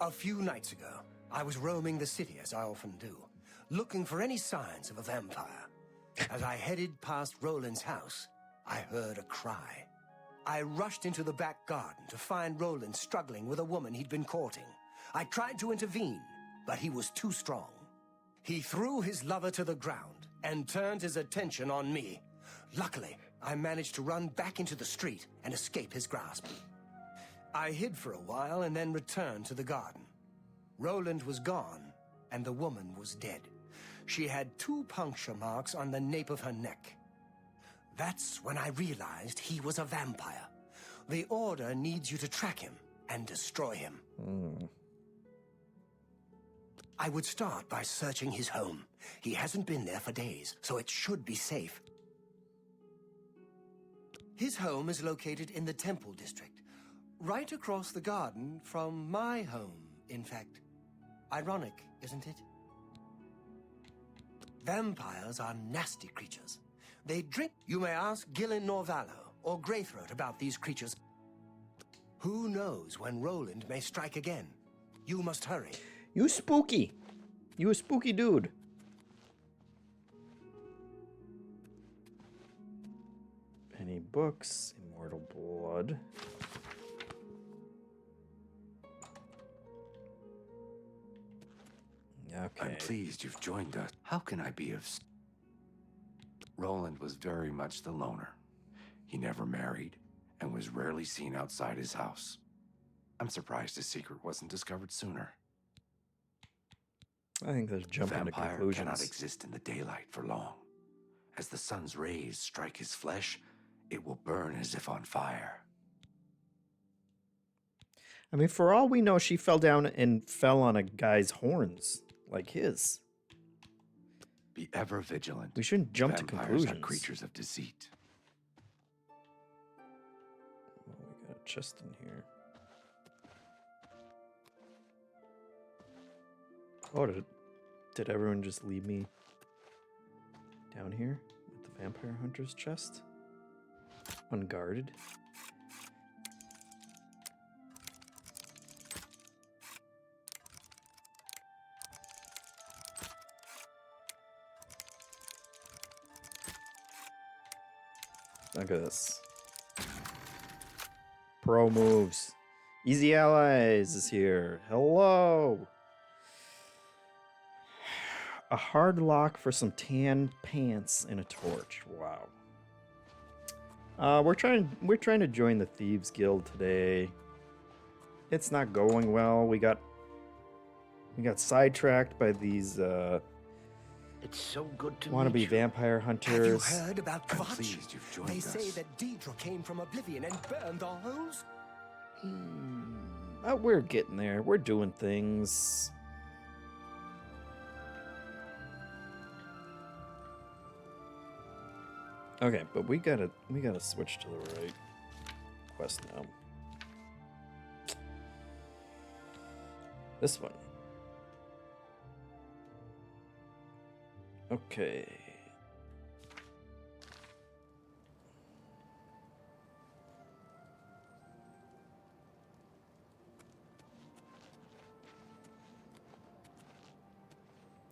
A few nights ago, I was roaming the city as I often do, looking for any signs of a vampire. As I headed past Roland's house, I heard a cry. I rushed into the back garden to find Roland struggling with a woman he'd been courting. I tried to intervene, but he was too strong. He threw his lover to the ground and turned his attention on me. Luckily, I managed to run back into the street and escape his grasp. I hid for a while and then returned to the garden. Roland was gone, and the woman was dead. She had 2 puncture marks on the nape of her neck. That's when I realized he was a vampire. The Order needs you to track him and destroy him. I would start by searching his home. He hasn't been there for days, so it should be safe. His home is located in the Temple District, right across the garden from my home, in fact. Ironic, isn't it? Vampires are nasty creatures. They drink. You may ask Gillen Norvallo or Greythroat about these creatures. Who knows when Roland may strike again? You must hurry. You spooky. You a spooky dude. Any books? Immortal Blood. Okay. I'm pleased you've joined us. How can I be of... Roland was very much the loner. He never married and was rarely seen outside his house. I'm surprised his secret wasn't discovered sooner. I think there's jumping to Vampire conclusions. cannot exist in the daylight for long. As the sun's rays strike his flesh, it will burn as if on fire. I mean, for all we know, she fell down and fell on a guy's horns, like his. Be ever vigilant. We shouldn't jump to Vampires conclusions. are creatures of deceit. Well, we got a chest in here. Oh, did everyone just leave me down here with the vampire hunter's chest? Unguarded? Look at this. Pro moves. Easy Allies is here. Hello. A hard lock for some tan pants and a torch. Wow. We're trying to join the Thieves Guild today. It's not going well. We got sidetracked by these It's so good to wannabe meet you. vampire hunters. Have you heard about I'm Kvatch? pleased you've joined They us. say that Deidre came from Oblivion and burned our homes. We're getting there. We're doing things. Okay, but we gotta switch to the right quest now. This one. Okay.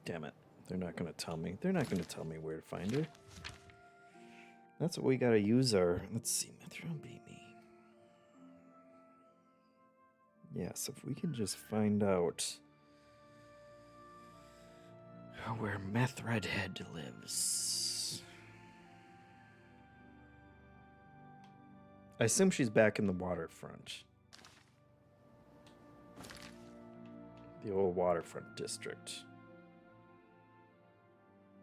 Damn it. They're not going to tell me. They're not going to tell me where to find her. That's what we got to use our... Let's see. Mithra Beamy. Yes, if we can just find out where Meth Redhead lives. I assume she's back in the waterfront. The old waterfront district.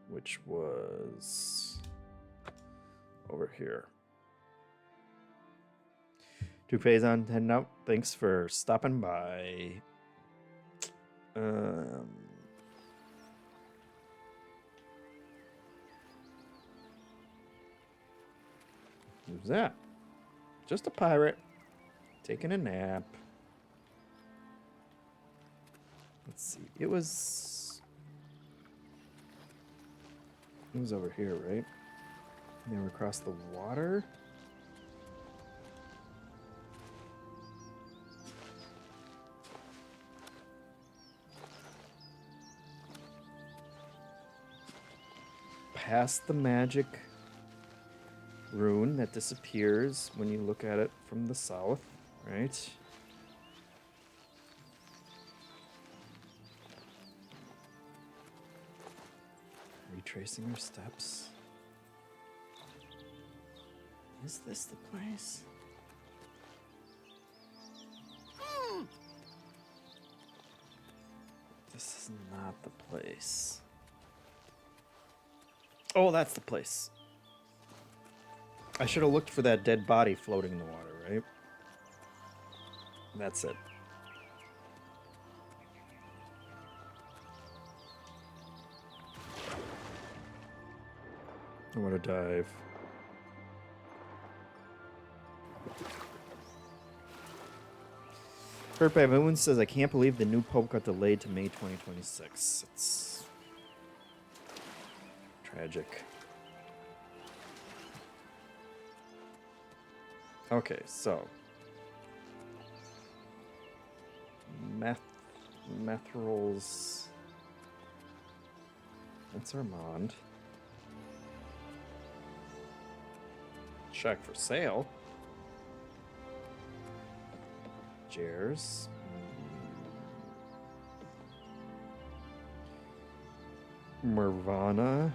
Which was over here. Two-Phase on heading out. Thanks for stopping by. Who's that? Just a pirate. Taking a nap. Let's see. It was over here, right? And they were across the water. Past the magic rune that disappears when you look at it from the south, right? Retracing our steps. Is this the place? This is not the place. Oh, that's the place. I should have looked for that dead body floating in the water, right? That's it. I want to dive. Kurt by Moon says, I can't believe the new Pope got delayed to May 2026. It's tragic. Okay, so. Methrals. That's Armand. Check for sale. Jers. Mervana.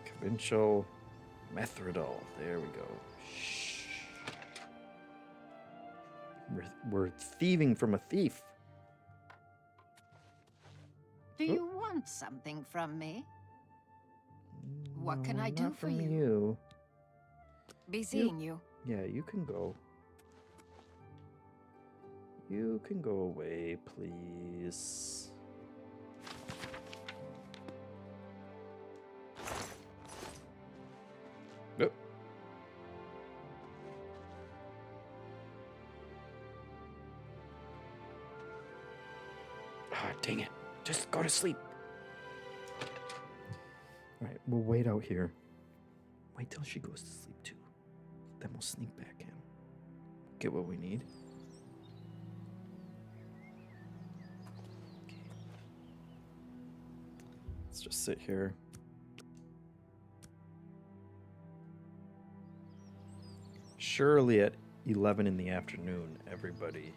Provincial Methridal. There we go. Shh. We're thieving from a thief. Do you want something from me? What can I do Not for from you? you. Be seeing you. Yeah, you can go. You can go away, please. Nope. Ah, dang it. Just go to sleep. Alright, we'll wait out here. Wait till she goes to sleep too. Then we'll sneak back in. Get what we need. Okay. Let's just sit here. Surely at 11 in the afternoon, everybody.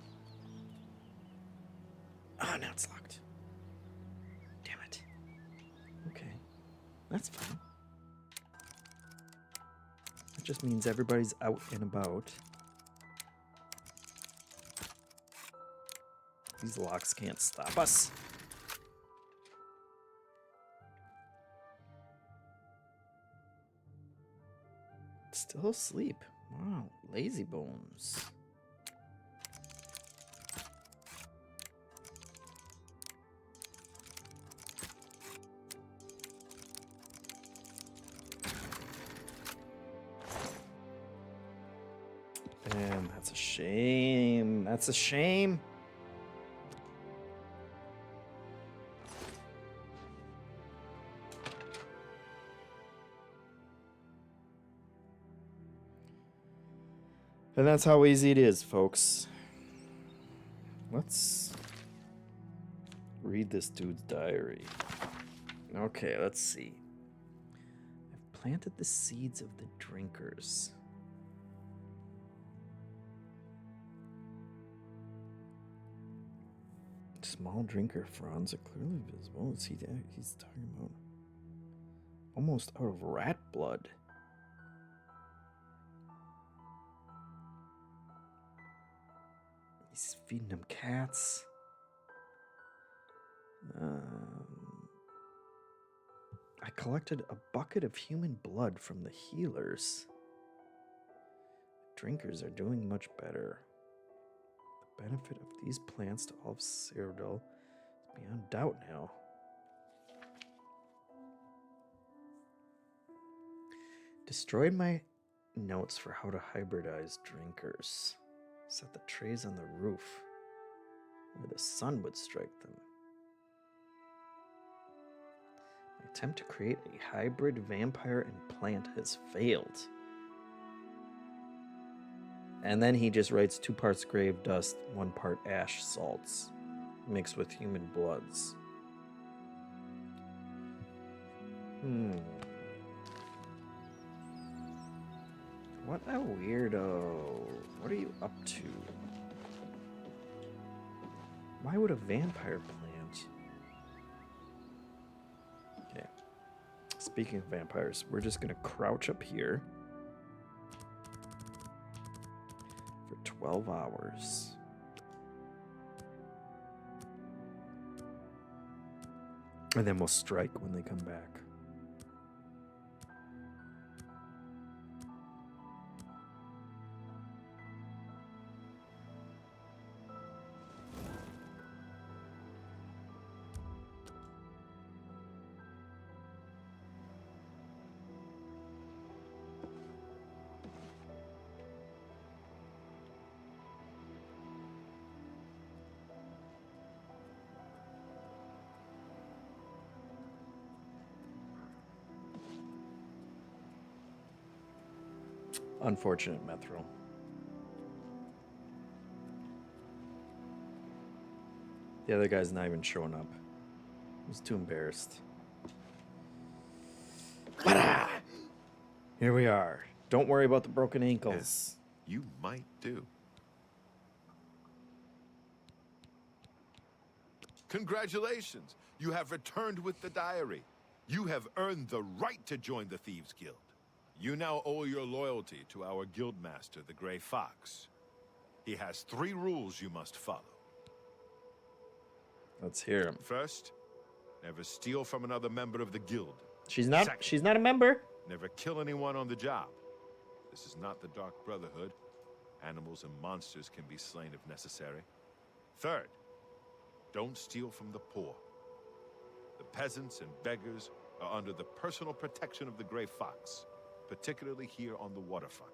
Oh, now it's locked. Damn it. Okay. That's fine. That just means everybody's out and about. These locks can't stop us. Still asleep. Wow, lazy bones. Damn, that's a shame. That's a shame. And that's how easy it is, folks. Let's read this dude's diary. Okay, let's see. I've planted the seeds of the drinkers. Small drinker fronds are clearly visible. Is he's talking about almost out of rat blood. He's feeding them cats. I collected a bucket of human blood from the healers. drinkers are doing much better. The benefit of these plants to all of Cyrodiil is beyond doubt now. Destroyed my notes for how to hybridize drinkers. Set the trays on the roof where the sun would strike them. My attempt to create a hybrid vampire and plant has failed. And then he just writes 2 parts grave dust, 1 part ash salts, mixed with human bloods. What a weirdo. What are you up to? Why would a vampire plant? Okay. Speaking of vampires, we're just going to crouch up here for 12 hours. And then we'll strike when they come back. Unfortunate, Methril. The other guy's not even showing up. He's too embarrassed. Here we are. Don't worry about the broken ankles. Yes, you might do. Congratulations! You have returned with the diary. You have earned the right to join the Thieves Guild. You now owe your loyalty to our guildmaster, the Grey Fox. He has 3 rules you must follow. Let's hear him. First, never steal from another member of the guild. She's not Second, a member. never kill anyone on the job. This is not the Dark Brotherhood. Animals and monsters can be slain if necessary. Third, don't steal from the poor. The peasants and beggars are under the personal protection of the Grey Fox, particularly here on the waterfront.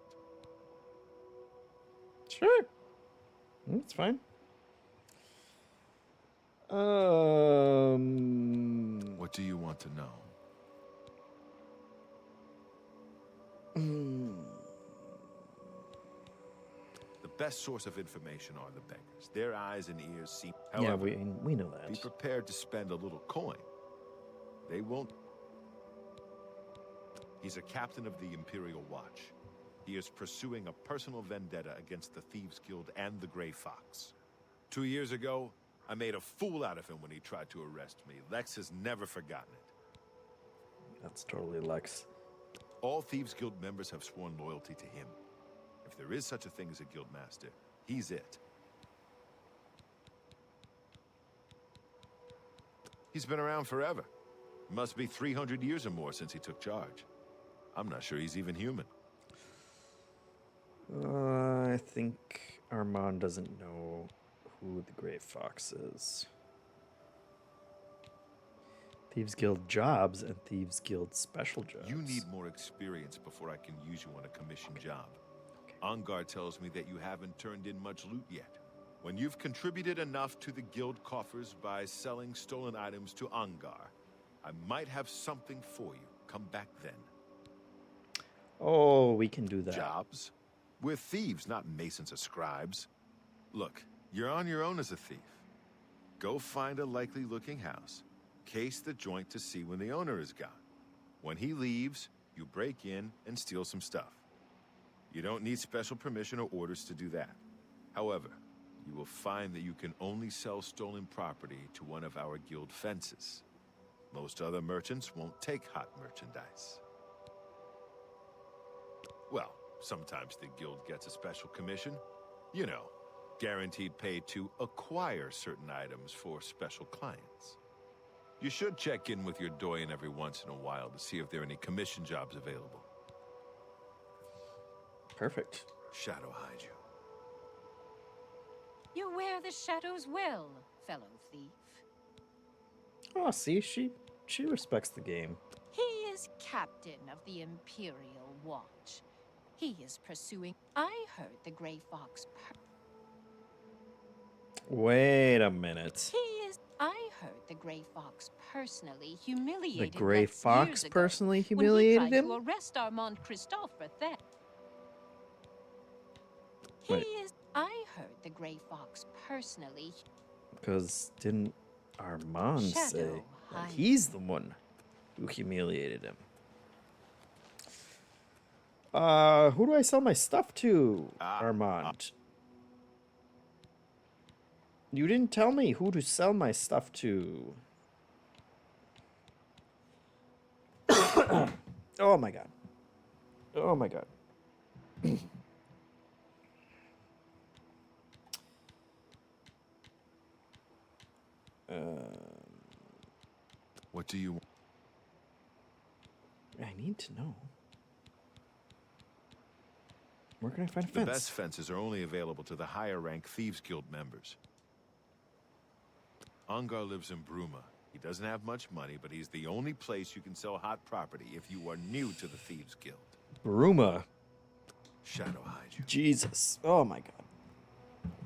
Sure. That's fine. What do you want to know? The best source of information are the beggars. Their eyes and ears see. However, yeah, we know that. be prepared to spend a little coin. They won't. He's a captain of the Imperial Watch. He is pursuing a personal vendetta against the Thieves Guild and the Grey Fox. 2 years ago, I made a fool out of him when he tried to arrest me. Lex has never forgotten it. That's totally Lex. All Thieves Guild members have sworn loyalty to him. If there is such a thing as a guildmaster, he's it. He's been around forever. Must be 300 years or more since he took charge. I'm not sure he's even human. I think Armand doesn't know who the Grey Fox is. Thieves Guild jobs and Thieves Guild special jobs. You need more experience before I can use you on a commission job. Ongar tells me that you haven't turned in much loot yet. When you've contributed enough to the guild coffers by selling stolen items to Ongar, I might have something for you. Come back then. Oh, we can do that. Jobs? We're thieves, not masons or scribes. Look, you're on your own as a thief. Go find a likely-looking house. Case the joint to see when the owner is gone. When he leaves, you break in and steal some stuff. You don't need special permission or orders to do that. However, you will find that you can only sell stolen property to one of our guild fences. Most other merchants won't take hot merchandise. Well, sometimes the guild gets a special commission. You know, guaranteed pay to acquire certain items for special clients. You should check in with your doyen every once in a while to see if there are any commission jobs available. Perfect. Shadow hide you. You wear the shadows well, fellow thief. Oh, see, she respects the game. He is captain of the Imperial Watch. He is pursuing... I heard the Grey Fox... Wait a minute. He is... I heard the Grey Fox personally humiliated The Grey Rex Fox years ago personally when humiliated he tried him? to arrest Armand Christophe for theft. Wait. I heard the Grey Fox personally... Because didn't Armand say Shadow that hide. he's the one who humiliated him? Who do I sell my stuff to, Armand? You didn't tell me who to sell my stuff to. Oh my god. Oh my god. What do you... I need to know. Where can I find a The fence? best fences are only available to the higher rank Thieves Guild members. Ongar lives in Bruma. He doesn't have much money, but he's the only place you can sell hot property if you are new to the Thieves Guild. Bruma. Shadow hide you. Jesus. Oh my god.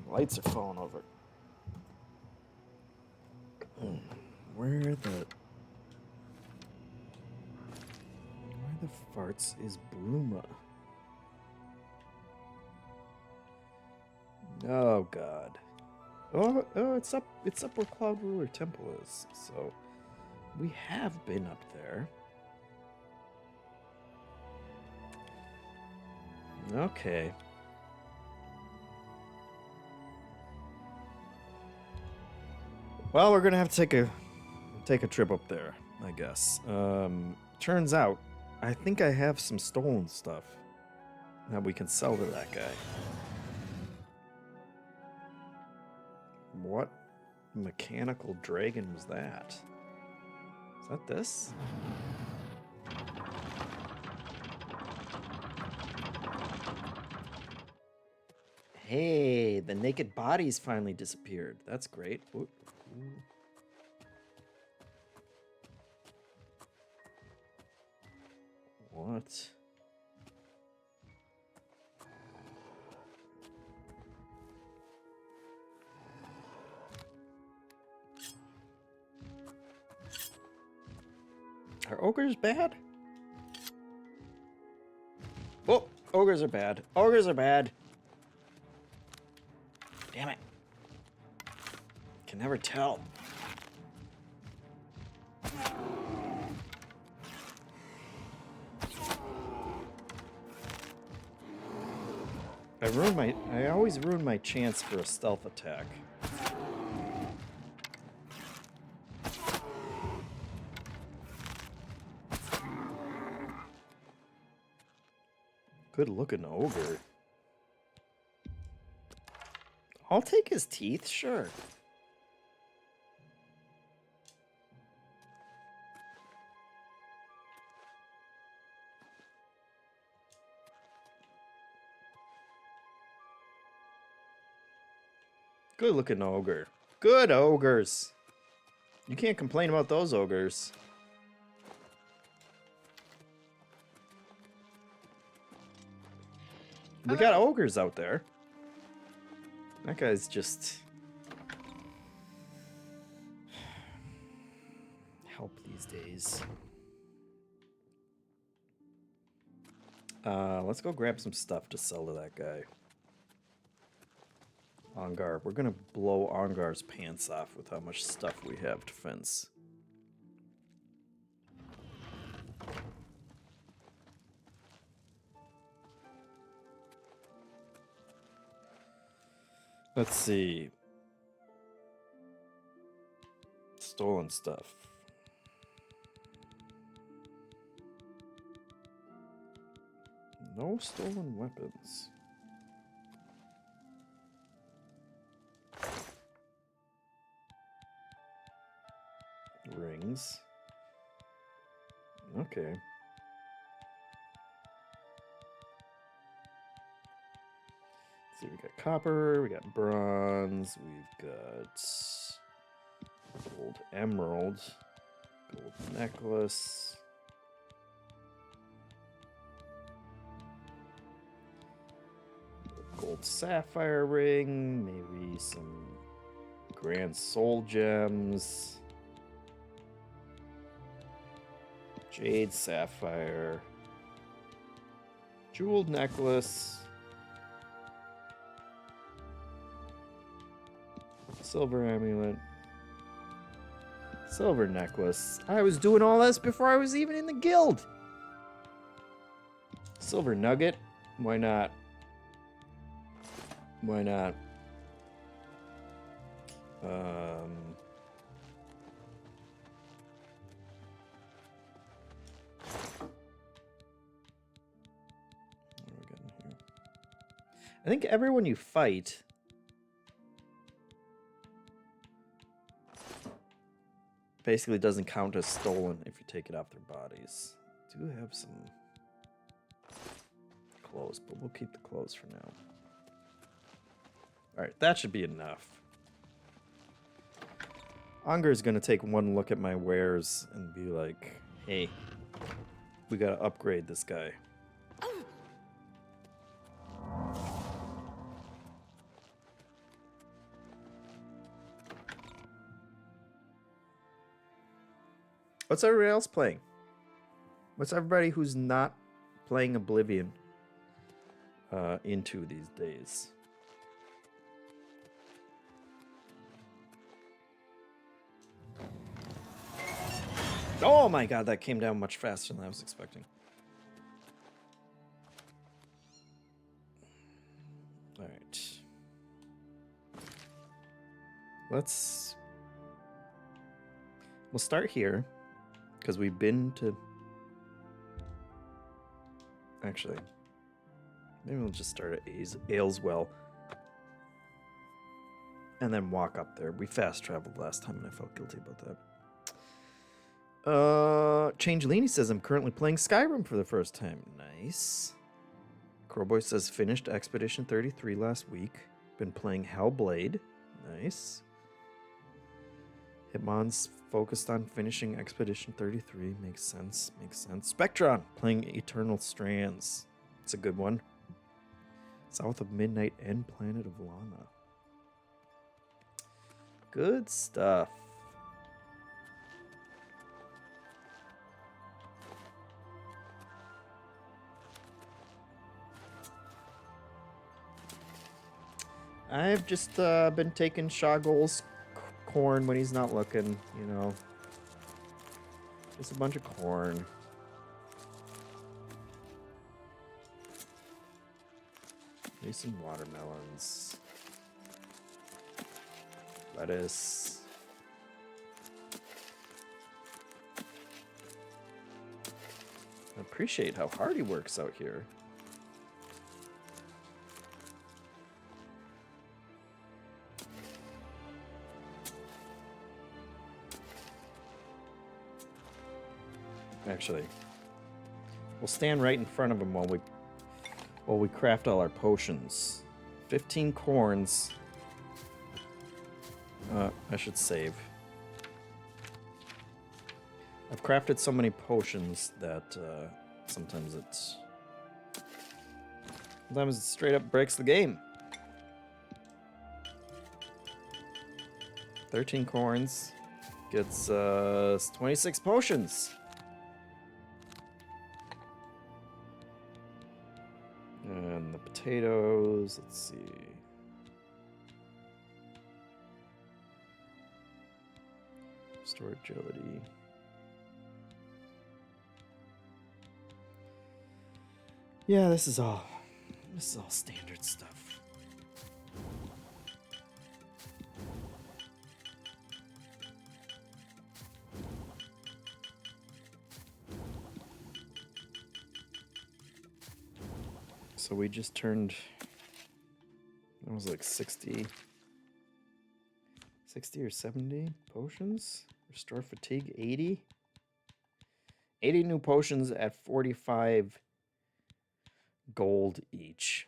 Lights are falling over. Where the farts is Bruma? Oh god. Oh, it's up where Cloud Ruler Temple is. So we have been up there. Okay. Well, we're gonna have to take a trip up there, I guess. Turns out, I think I have some stolen stuff that we can sell to that guy. What mechanical dragon was that? Is that this? Hey, the naked bodies finally disappeared. That's great. Ooh, ooh. What? Are ogres bad? Oh, ogres are bad. Ogres are bad. Damn it. Can never tell. I always ruin my chance for a stealth attack. Good looking ogre. I'll take his teeth, sure. Good looking ogre. Good ogres. You can't complain about those ogres. We got ogres out there. That guy's just... help these days. Let's go grab some stuff to sell to that guy. Ongar. We're gonna blow Ongar's pants off with how much stuff we have to fence. Let's see. Stolen stuff. No stolen weapons. Rings. Okay. See, we got copper, we got bronze, we've got gold emerald, gold necklace. Gold sapphire ring, maybe some grand soul gems. Jade sapphire. Jeweled necklace. Silver amulet. Silver necklace. I was doing all this before I was even in the guild. Silver nugget. Why not? Why not? What are we getting here? I think everyone you fight basically doesn't count as stolen if you take it off their bodies. Do have some clothes, but we'll keep the clothes for now. Alright, that should be enough. Unger is going to take one look at my wares and be like, hey, we got to upgrade this guy. What's everybody else playing? What's everybody who's not playing Oblivion into these days? Oh my god, that came down much faster than I was expecting. Alright. We'll start here, because we've been to... Actually, maybe we'll just start at Ayleswell. And then walk up there. We fast traveled last time and I felt guilty about that. Changelini says, I'm currently playing Skyrim for the first time. Nice. Crowboy says, finished Expedition 33 last week. Been playing Hellblade. Nice. Hitmon's focused on finishing Expedition 33. Makes sense. Makes sense. Spectron playing Eternal Strands. It's a good one. South of Midnight and Planet of Lana. Good stuff. I've just been taking Shoggold's corn when he's not looking, you know. Just a bunch of corn. Maybe some watermelons. Lettuce. I appreciate how hard he works out here. Actually, we'll stand right in front of him while we craft all our potions. 15 corns. I should save. I've crafted so many potions that sometimes it straight up breaks the game. 13 corns gets 26 potions. And the potatoes, let's see. Store agility. Yeah, this is all standard stuff. So we just turned, that was like 60 or 70 potions. Restore fatigue, 80. 80 new potions at 45 gold each.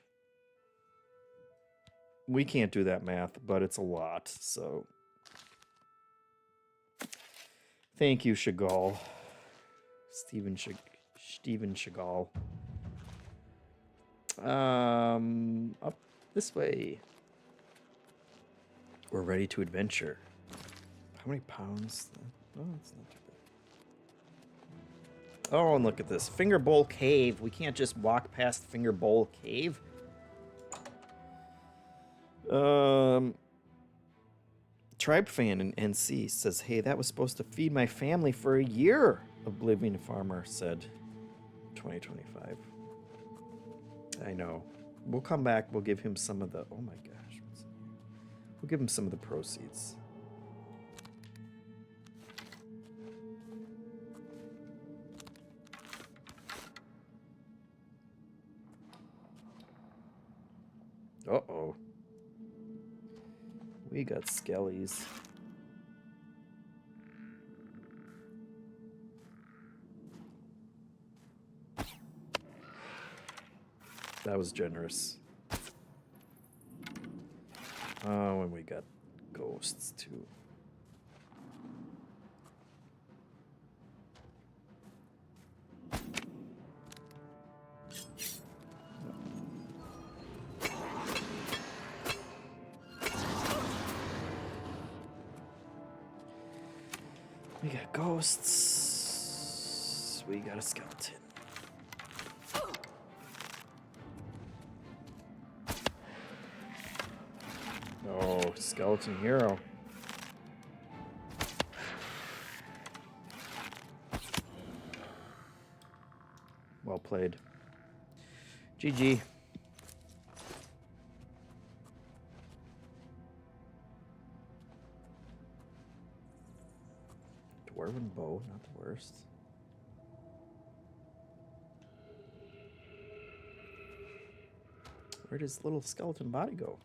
We can't do that math, but it's a lot, so... Thank you, Chagall. Steven Chagall. Up this way. We're ready to adventure. How many pounds? Oh, it's not too bad. Oh, and look at this. Finger Bowl Cave. We can't just walk past Finger Bowl Cave. Tribe fan in NC says, hey, that was supposed to feed my family for a year, Oblivion Farmer said. 2025. I know. We'll come back. We'll give him some of the... Oh my gosh. We'll give him some of the proceeds. Uh-oh. We got skellies. That was generous. Oh, and we got ghosts too. We got ghosts. We got a skeleton. Oh, skeleton hero. Well played. GG. Dwarven bow, not the worst. Where does little skeleton body go?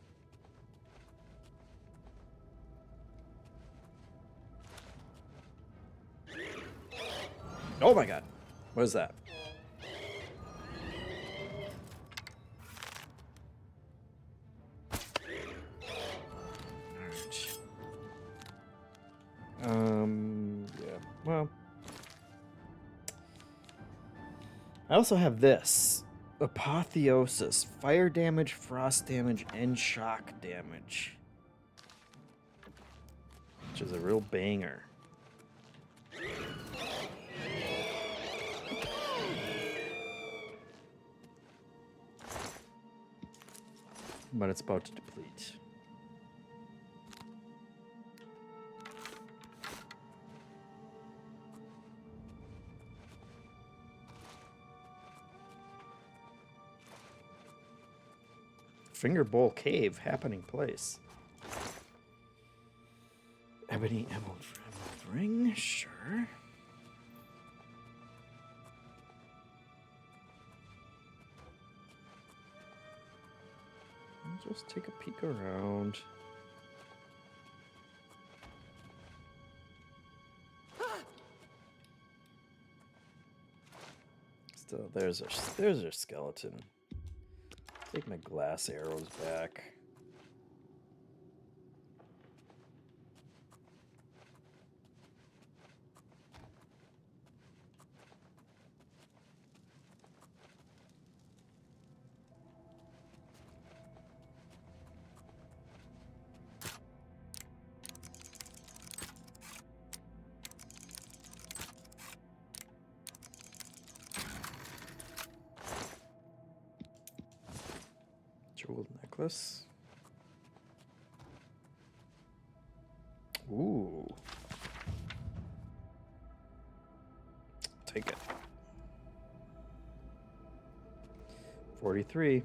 Oh my god. What is that? Yeah. Well. I also have this. Apotheosis. Fire damage, frost damage, and shock damage. Which is a real banger. But it's about to deplete. Finger Bowl Cave, happening place. Ebony Emerald Ring, sure. Just take a peek around. Still, there's our skeleton. Take my glass arrows back. Jeweled necklace. Ooh. Take it. 43.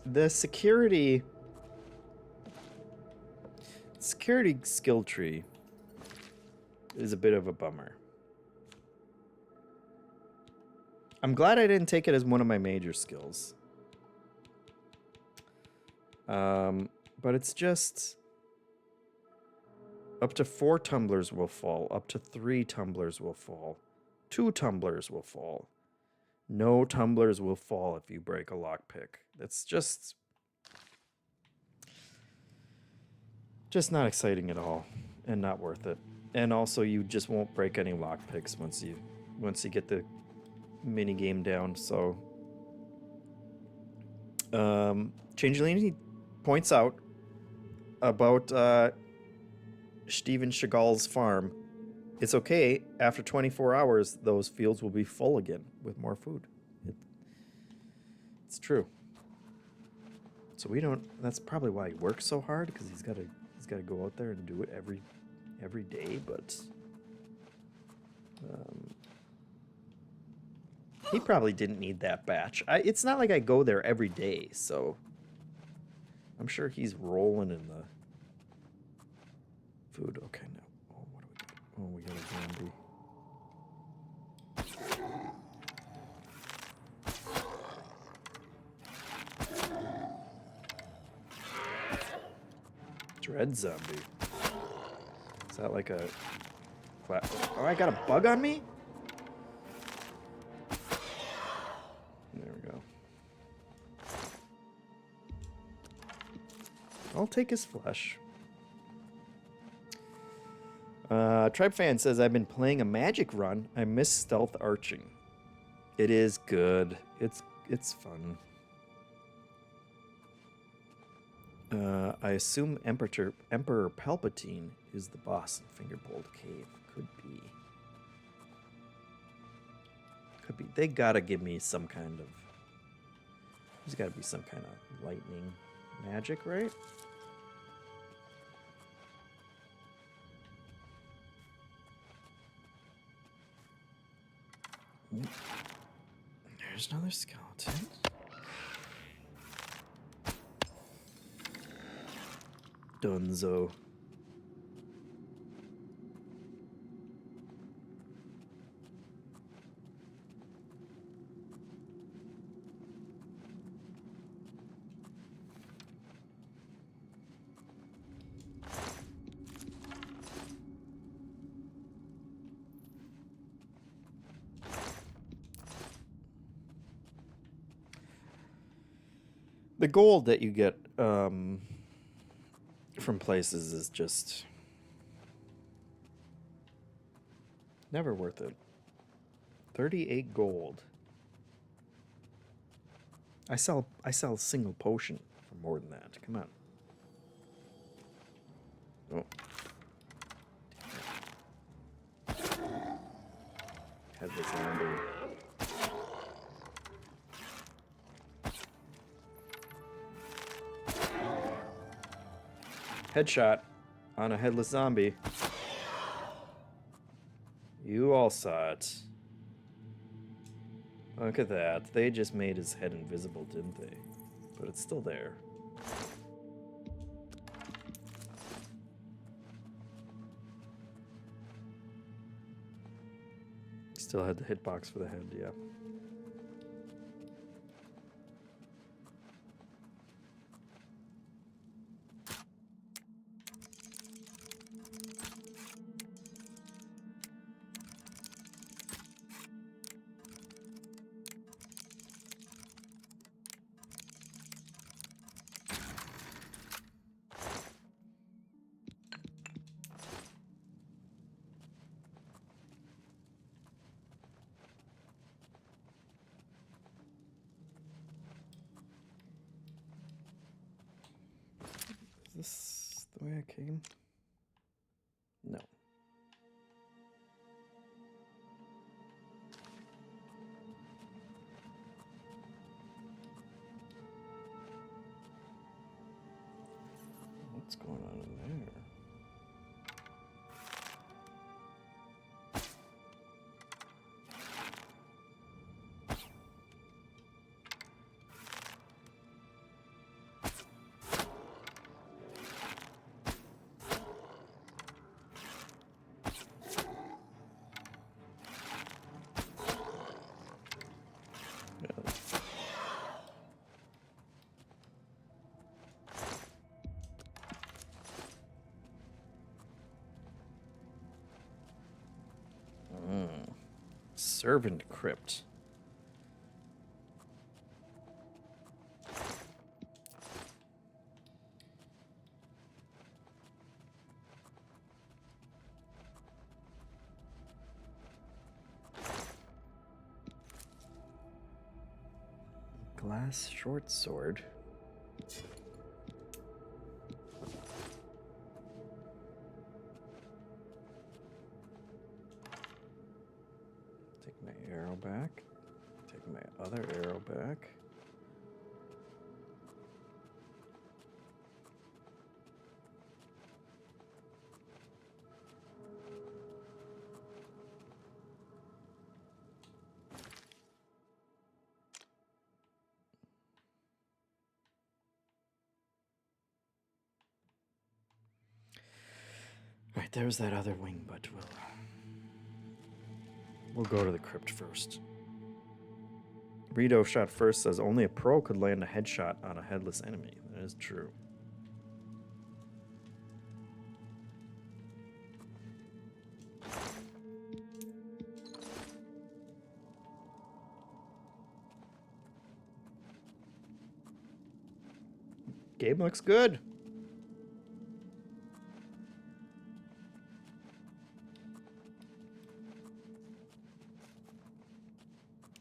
The security skill tree is a bit of a bummer. I'm glad I didn't take it as one of my major skills. But it's just up to 4 tumblers will fall, up to 3 tumblers will fall, 2 tumblers will fall. No tumblers will fall if you break a lockpick. That's just Just not exciting at all, and not worth it. And also, you just won't break any lockpicks once you get the mini game down. So, Changelini points out about Steven Seagal's farm. It's okay. After 24 hours, those fields will be full again with more food. It's true. So we don't. That's probably why he works so hard, because he's got to go out there and do it every day. But he probably didn't need that batch. It's not like I go there every day, so I'm sure he's rolling in the food. Okay, now. Oh, what do we got? Oh, we got a zombie. Dread zombie. Is that like a... Oh, I got a bug on me? There we go. I'll take his flesh. Tribe Fan says, I've been playing a magic run. I miss stealth arching. It is good. It's fun. I assume Emperor Palpatine is the boss in Fingerbolt Cave. Could be. Could be. They gotta give me some kind of... There's gotta be some kind of lightning magic, right? There's another skeleton. Dunzo. The gold that you get from places is just never worth it. 38 gold. I sell a single potion for more than that. Come on. Oh. Headless zombie. Headshot on a headless zombie. You all saw it. Look at that. They just made his head invisible, didn't they? But it's still there. Still had the hitbox for the head, yeah. Is this the way I came? No. What's going on in there? Servant Crypt. glass short sword. Take my arrow back. Take my other arrow back. Right, there's that other wing, but we'll go to the crypt first. Rito shot first says only a pro could land a headshot on a headless enemy. That is true. Game looks good.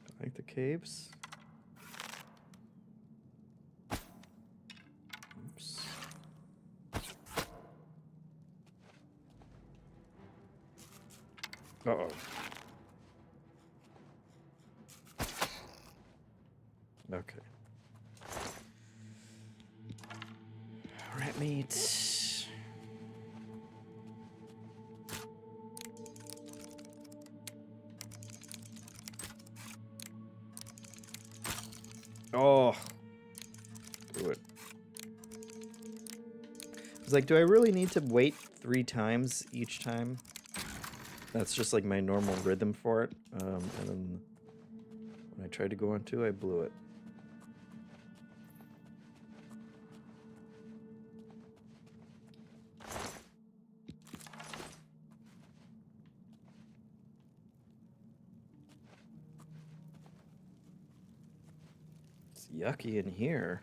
I like the caves. Oops. Uh-oh. Okay. Rat meat. Oh. Do it. I was like, do I really need to wait 3 times each time? That's just like my normal rhythm for it. And then when I tried to go on 2, I blew it. It's yucky in here.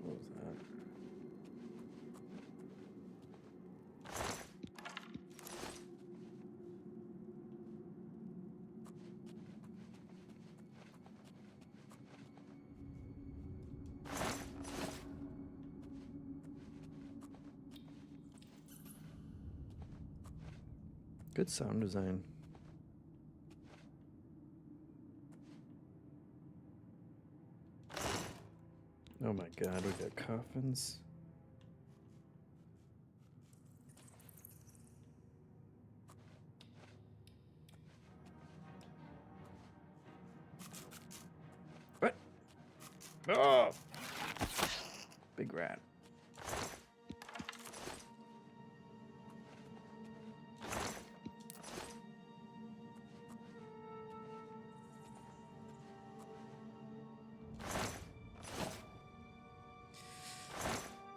What was that? Good sound design. Oh my god, we got coffins. What? Oh! Big rat.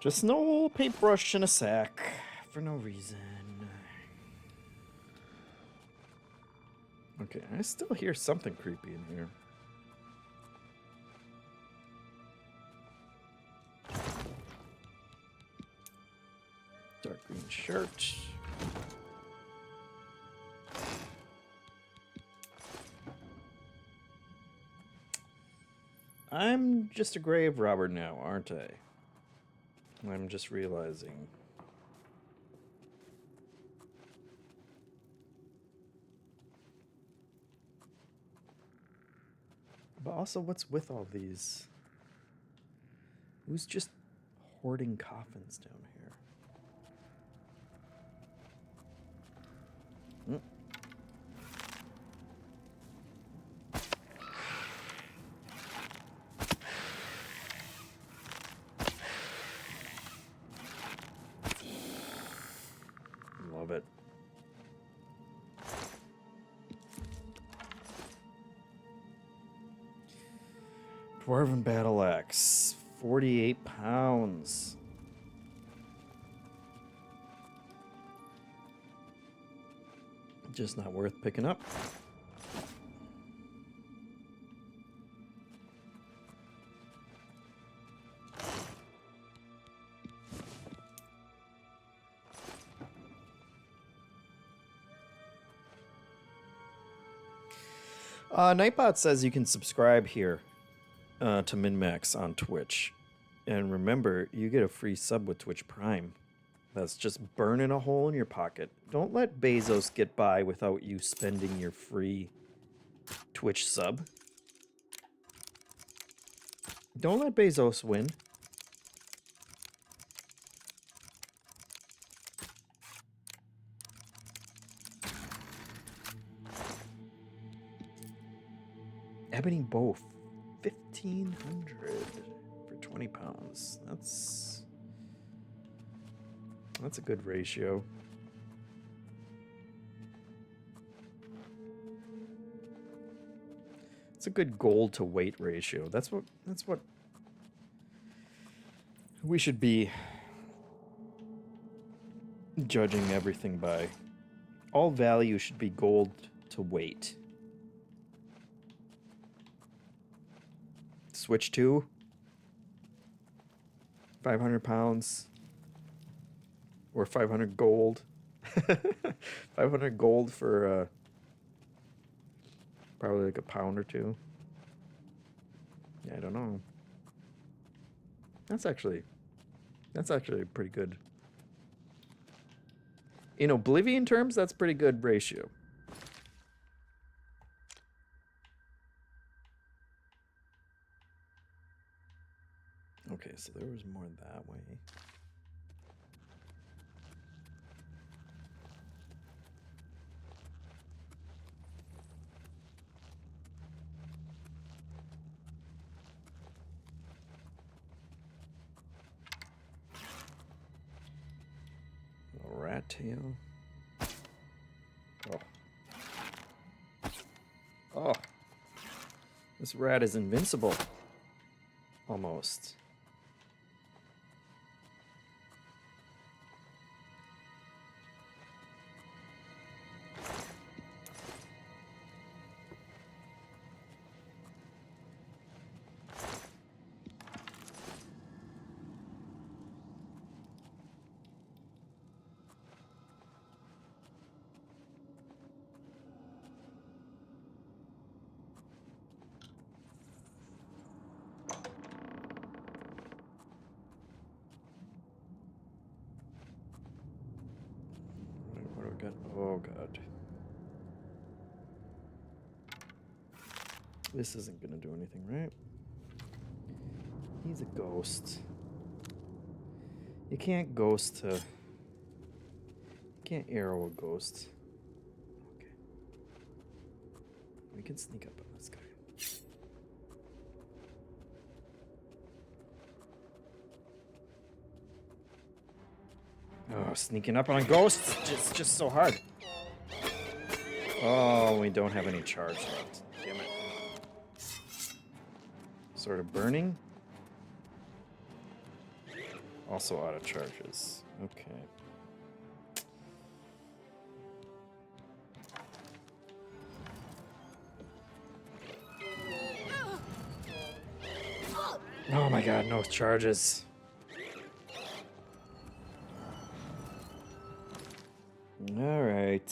Just an old paintbrush in a sack for no reason. Okay, I still hear something creepy in here. Dark green shirt. I'm just a grave robber now, aren't I? I'm just realizing. But also, what's with all these? Who's just hoarding coffins down here? Hmm. Love it. Dwarven battle axe, 48 pounds. Just not worth picking up. Nightbot says you can subscribe here to MinMax on Twitch. And remember, you get a free sub with Twitch Prime. That's just burning a hole in your pocket. Don't let Bezos get by without you spending your free Twitch sub. Don't let Bezos win. Ebony bow, 1,500 for 20 pounds. That's a good ratio. It's a good gold to weight ratio. That's what we should be judging everything by. All value should be gold to weight. Switch to 500 pounds or 500 gold. 500 gold for probably like a pound or two. Yeah, I don't know. That's actually pretty good. In Oblivion terms, that's pretty good ratio. Okay, so there was more that way. A rat tail. Oh. This rat is invincible. Almost. What do we got? Oh, God. This isn't gonna do anything, right? He's a ghost. You can't ghost to... You can't arrow a ghost. Okay. We can sneak up on this guy. Oh, sneaking up on a ghost is just so hard. Oh, we don't have any charge left. Damn it. Sort of burning. Also out of charges. Okay. Oh my God, no charges. All right.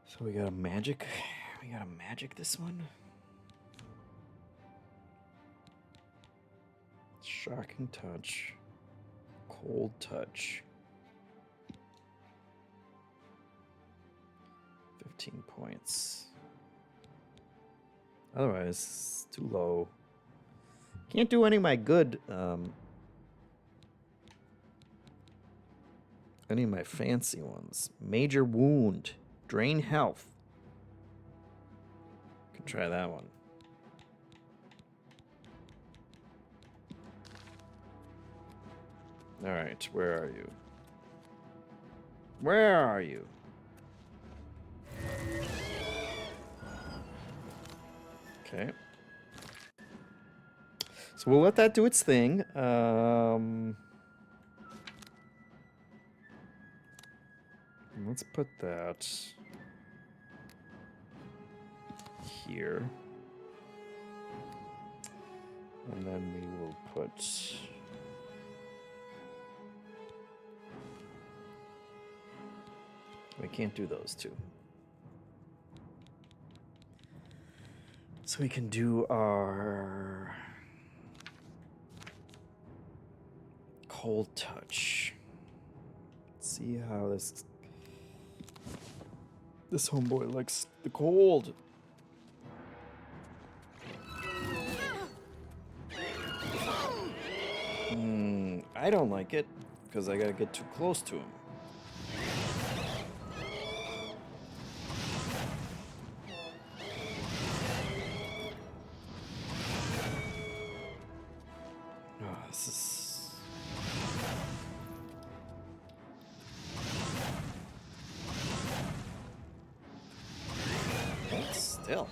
So we got a magic. We got a magic this one. Shocking touch. Cold touch. 15 points. Otherwise, it's too low. Can't do any of my good, any of my fancy ones. Major wound. Drain health. Could try that one. Alright, where are you? Where are you? Okay. So we'll let that do its thing. Let's put that here. And then we will put We can't do those two. So we can do our cold touch. Let's see how this homeboy likes the cold. I don't like it because I gotta get too close to him. Oh, this is... Still.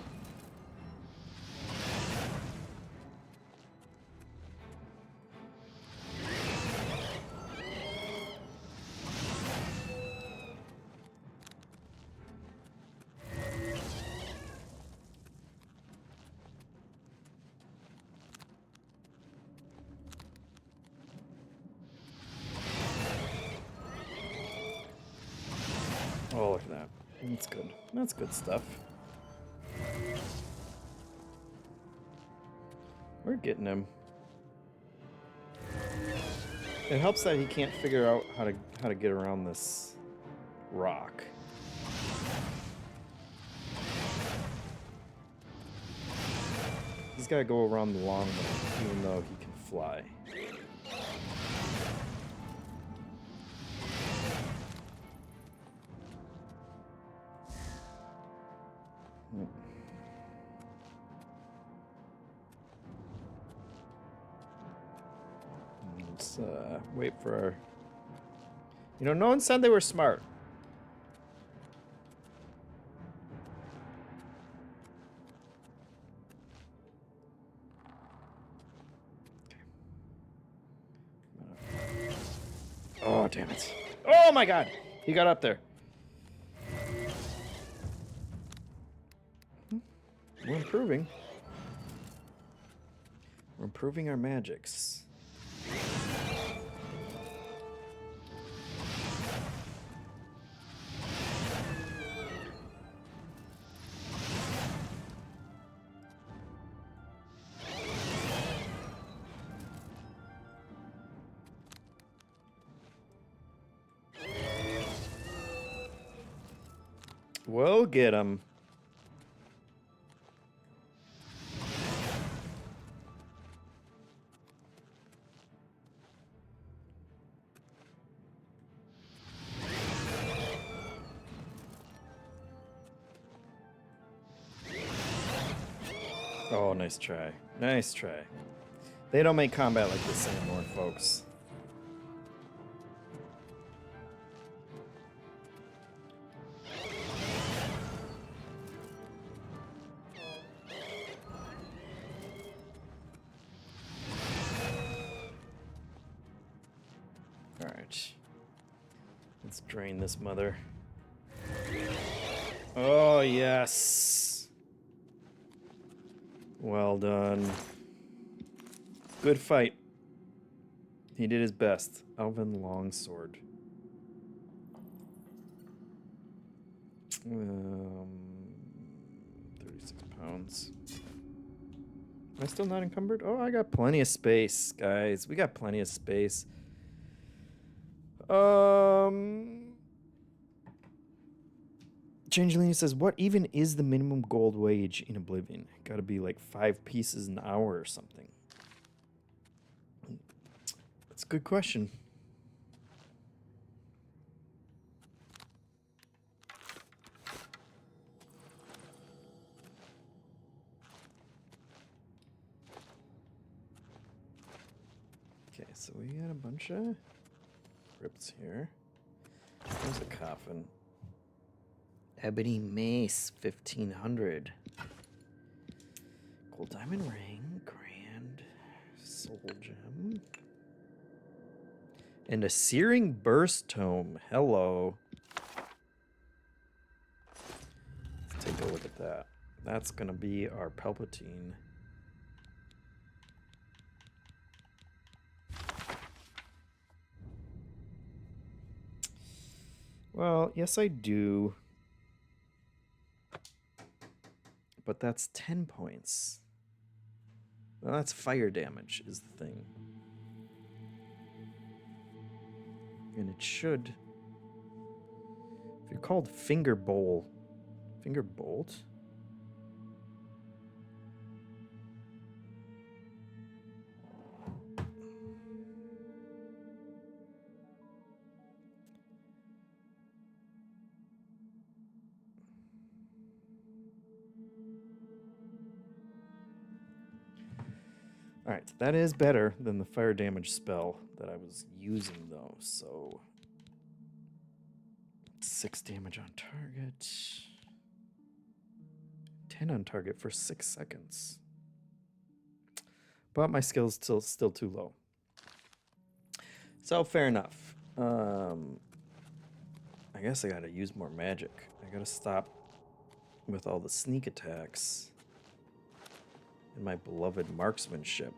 Oh, look at that. That's good. That's good stuff. We're getting him. It helps that he can't figure out how to get around this rock. He's got to go around the long way, even though he can fly. Let's wait for our... You know, no one said they were smart. Oh, damn it. Oh my god! He got up there. We're improving. We're improving our magics. We'll get him. Oh, nice try. Nice try. They don't make combat like this anymore, folks. Alright. Let's drain this mother. Oh, yes. Well done. Good fight. He did his best. Elven Longsword. 36 pounds. Am I still not encumbered? Oh, I got plenty of space, guys. We got plenty of space. Changeling says, what even is the minimum gold wage in Oblivion? Gotta be like 5 pieces an hour or something. That's a good question. Okay, so we got a bunch of crypts here. There's a coffin. Ebony Mace, 1500. Gold Diamond Ring, Grand Soul Gem. And a Searing Burst Tome. Hello. Let's take a look at that. That's going to be our Palpatine. Well, yes, I do. But that's 10 points. Well, that's fire damage is the thing. And it should... If you're called Finger Bolt... Finger Bolt? Alright, that is better than the fire damage spell that I was using, though, so... 6 damage on target. 10 on target for 6 seconds. But my skill's still too low. So, fair enough. I guess I gotta use more magic. I gotta stop with all the sneak attacks. And my beloved marksmanship.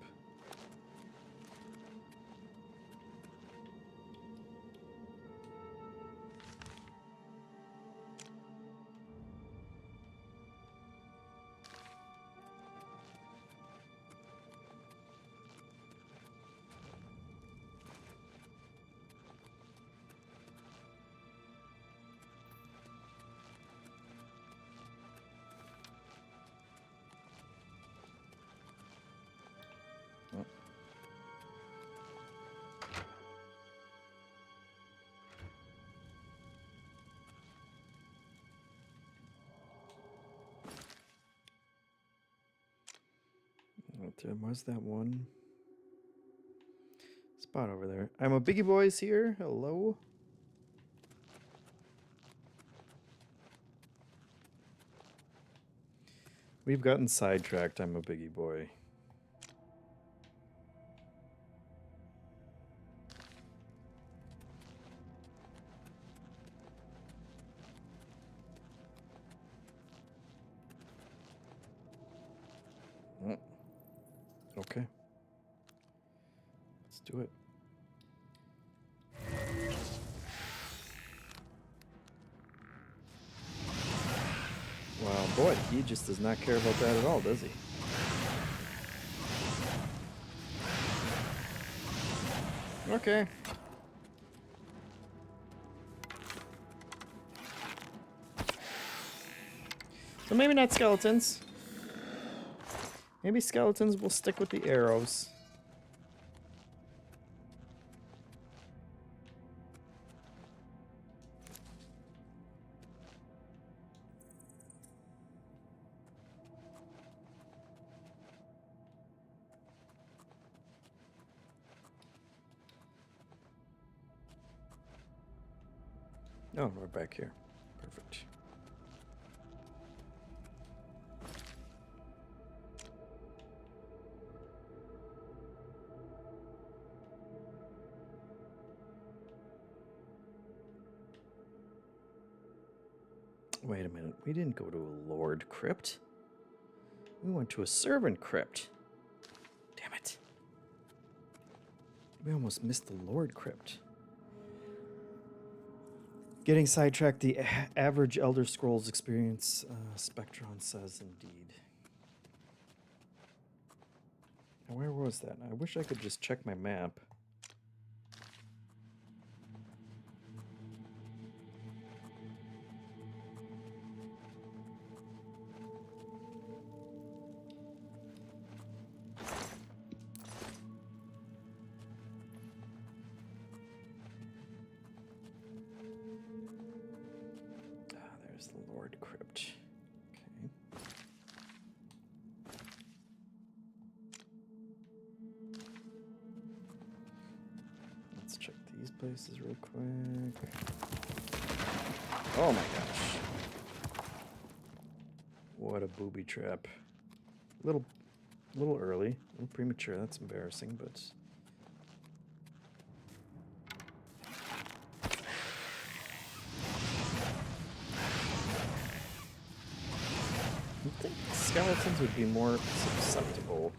There was that one spot over there. I'm a Biggie Boys here. Hello. We've gotten sidetracked. I'm a Biggie Boy. Okay. Let's do it. Wow, boy, he just does not care about that at all, does he? Okay. So maybe not skeletons. Maybe skeletons will stick with the arrows. Oh, we're back here. Perfect. Wait a minute. We didn't go to a Lord Crypt. We went to a Servant Crypt. Damn it. We almost missed the Lord Crypt. Getting sidetracked, the average Elder Scrolls experience, Spectron says indeed. Now, where was that? I wish I could just check my map. There's the Lord Crypt. Okay. Let's check these places real quick. Oh my gosh. What a booby trap. Little early, a little premature. That's embarrassing, but I think skeletons would be more susceptible.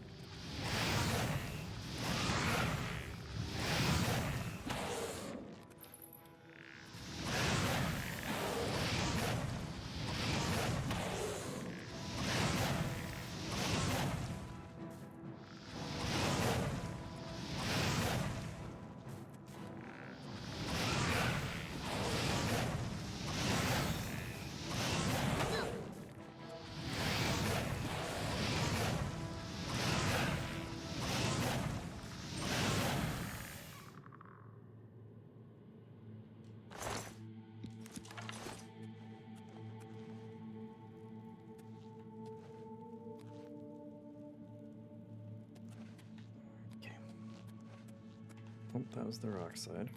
Oh, that was the rock side.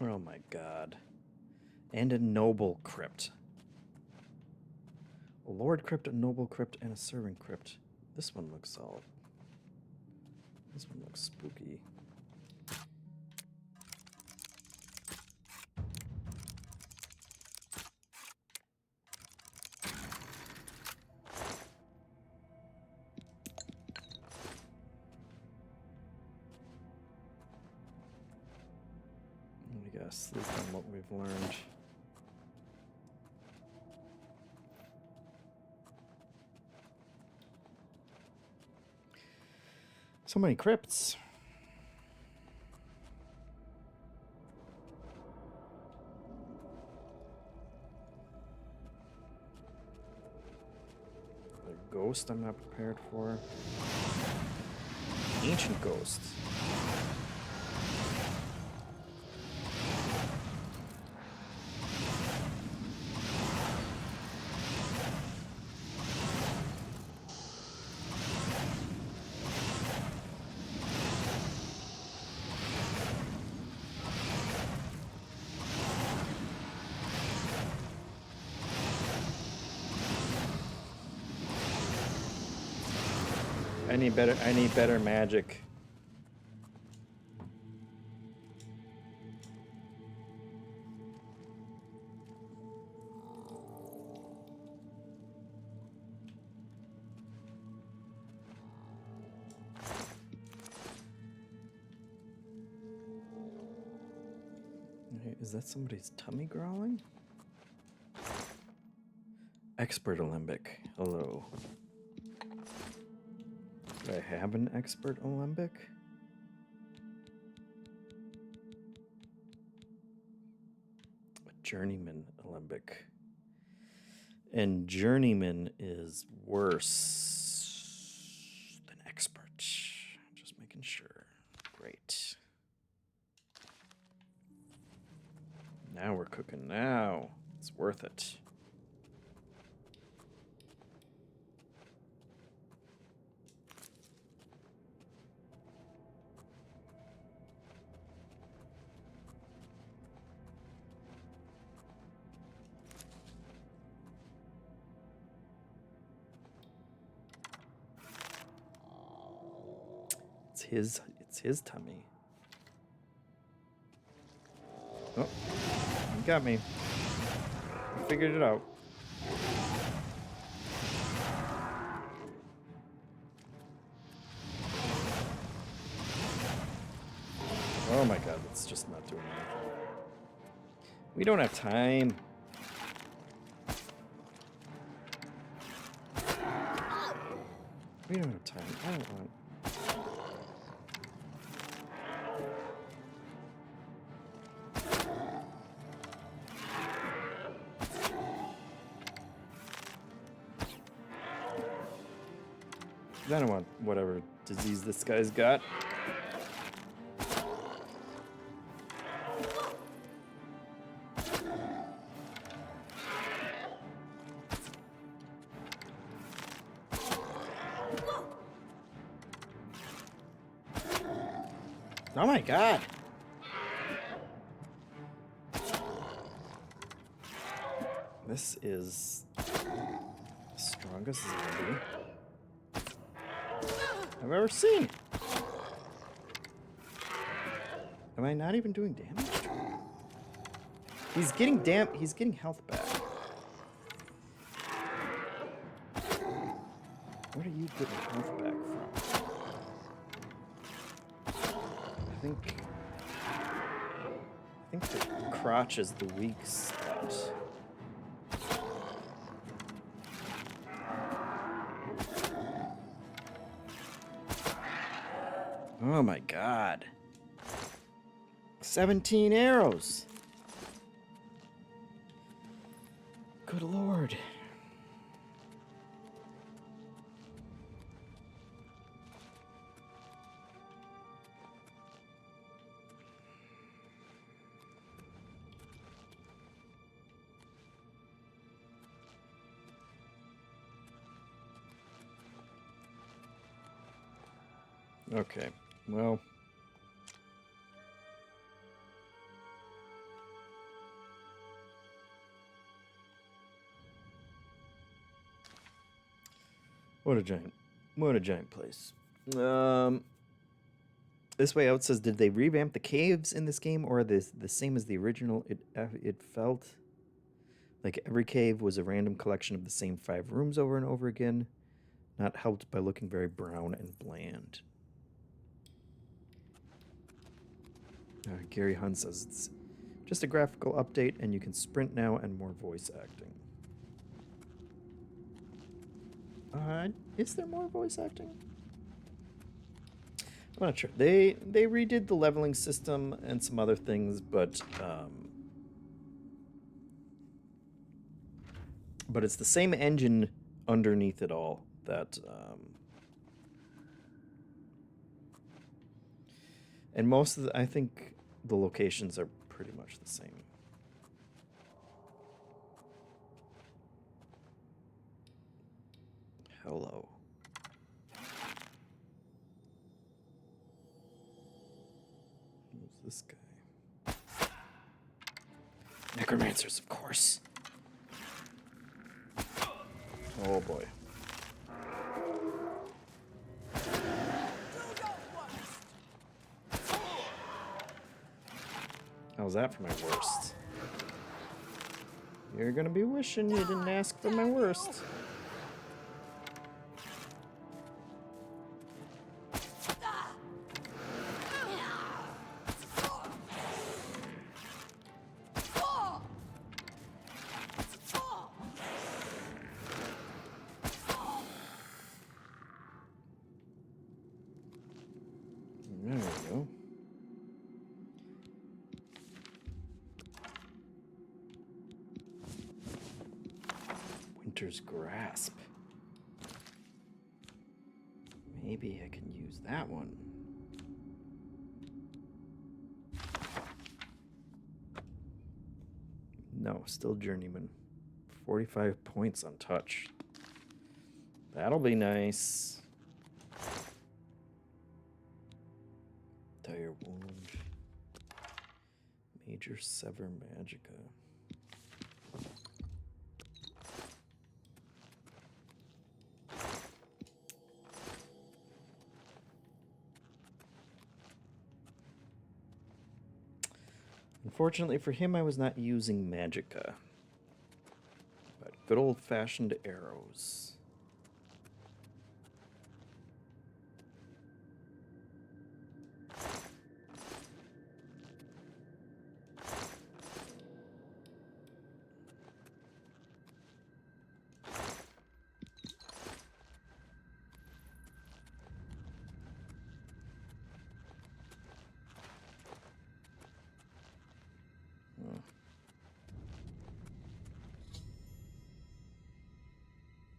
Oh my god. And a noble crypt. A lord crypt, a noble crypt, and a servant crypt. This one looks all... This one looks spooky. I guess this is what we've learned. So many crypts. A ghost I'm not prepared for. Ancient ghosts. I need better magic. Okay, is that somebody's tummy growling? Expert Alembic. Hello. Do I have an expert Alembic? A journeyman Alembic. And journeyman is worse than expert. Just making sure. Great. Now we're cooking. Now it's worth it. It's his tummy. Oh, you got me. I figured it out. Oh my god, it's just not doing anything. We don't have time. We don't have time. I don't want... I don't want whatever disease this guy's got. Oh my god! This is the strongest zombie I've ever seen. Am I not even doing damage? He's getting he's getting health back. Where are you getting health back from? I think the crotch is the weak spot. Oh my god. 17 arrows. Good lord. Okay, well. What a giant place. This Way Out says, did they revamp the caves in this game, or are they the same as the original? It felt like every cave was a random collection of the same 5 rooms over and over again, not helped by looking very brown and bland. Gary Hunt says, it's just a graphical update, and you can sprint now and more voice acting. Is there more voice acting? I'm not sure. They redid the leveling system and some other things, but it's the same engine underneath it all that and most of I think the locations are pretty much the same. Hello. Who's this guy? Necromancers, of course. Oh boy. How's that for my worst? You're gonna be wishing you didn't ask for my worst. There we go. Winter's Grasp. Maybe I can use that one. No, still Journeyman. 45 points on touch. That'll be nice. Dire Wound. Major Sever Magica. Unfortunately for him, I was not using Magica, but good old-fashioned arrows.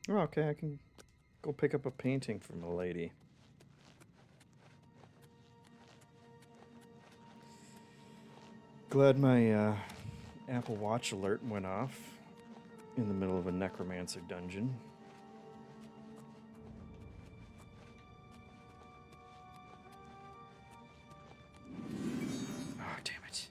Oh, okay, I can go pick up a painting from a lady. Glad my Apple Watch alert went off in the middle of a necromancer dungeon. Oh, damn it.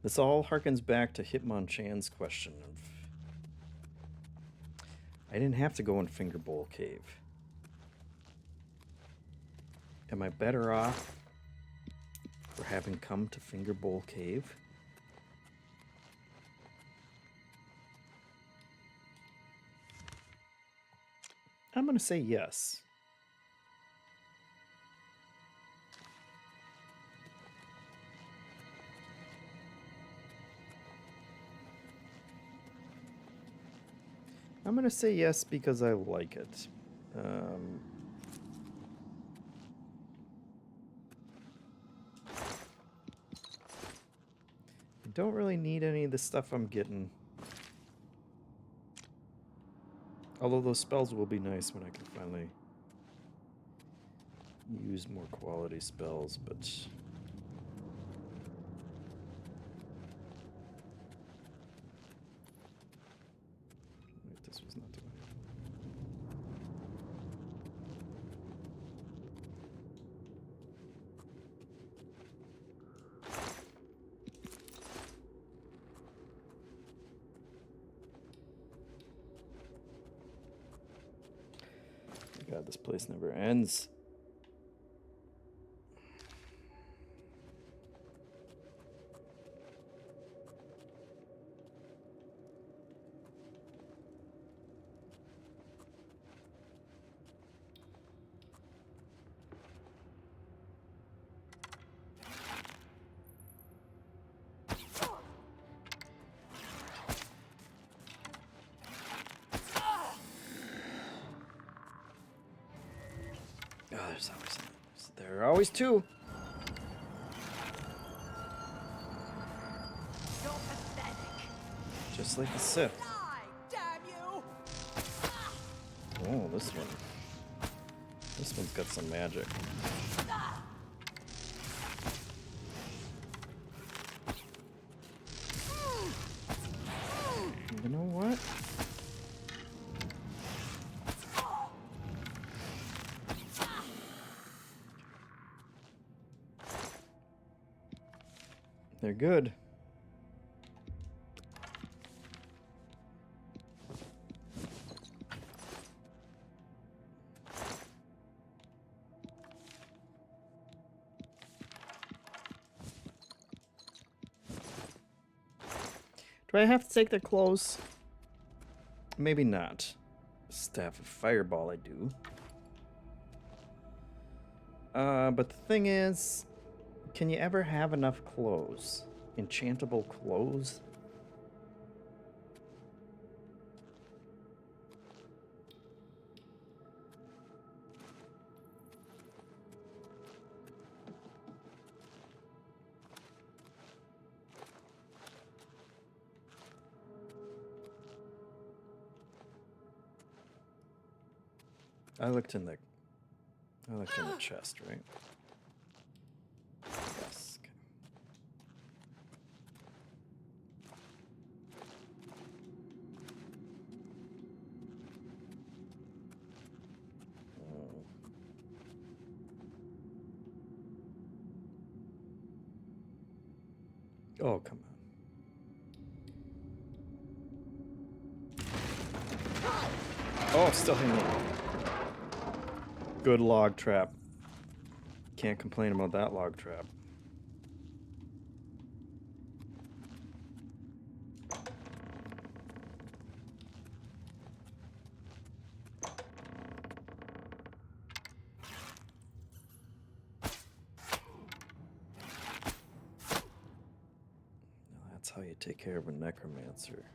This all harkens back to Hitmonchan's question of, I didn't have to go in Fingerbowl Cave. Am I better off having come to Fingerbowl Cave? I'm gonna say yes. I'm gonna say yes because I like it. I don't really need any of the stuff I'm getting. Although those spells will be nice when I can finally use more quality spells, but... Wait, this was not the way. God, this place never ends. Oh, there's always something. There are always two. You're pathetic. Just like the Sith. Die, damn you! Oh, this one. This one's got some magic. You know what? They're good. Do I have to take their clothes? Maybe not. Staff of Fireball I do. But the thing is, can you ever have enough clothes? Enchantable clothes? I looked in the chest, right? Yes. Okay. Oh, come on. Oh, still hanging. Good log trap. Can't complain about that log trap. Now that's how you take care of a necromancer.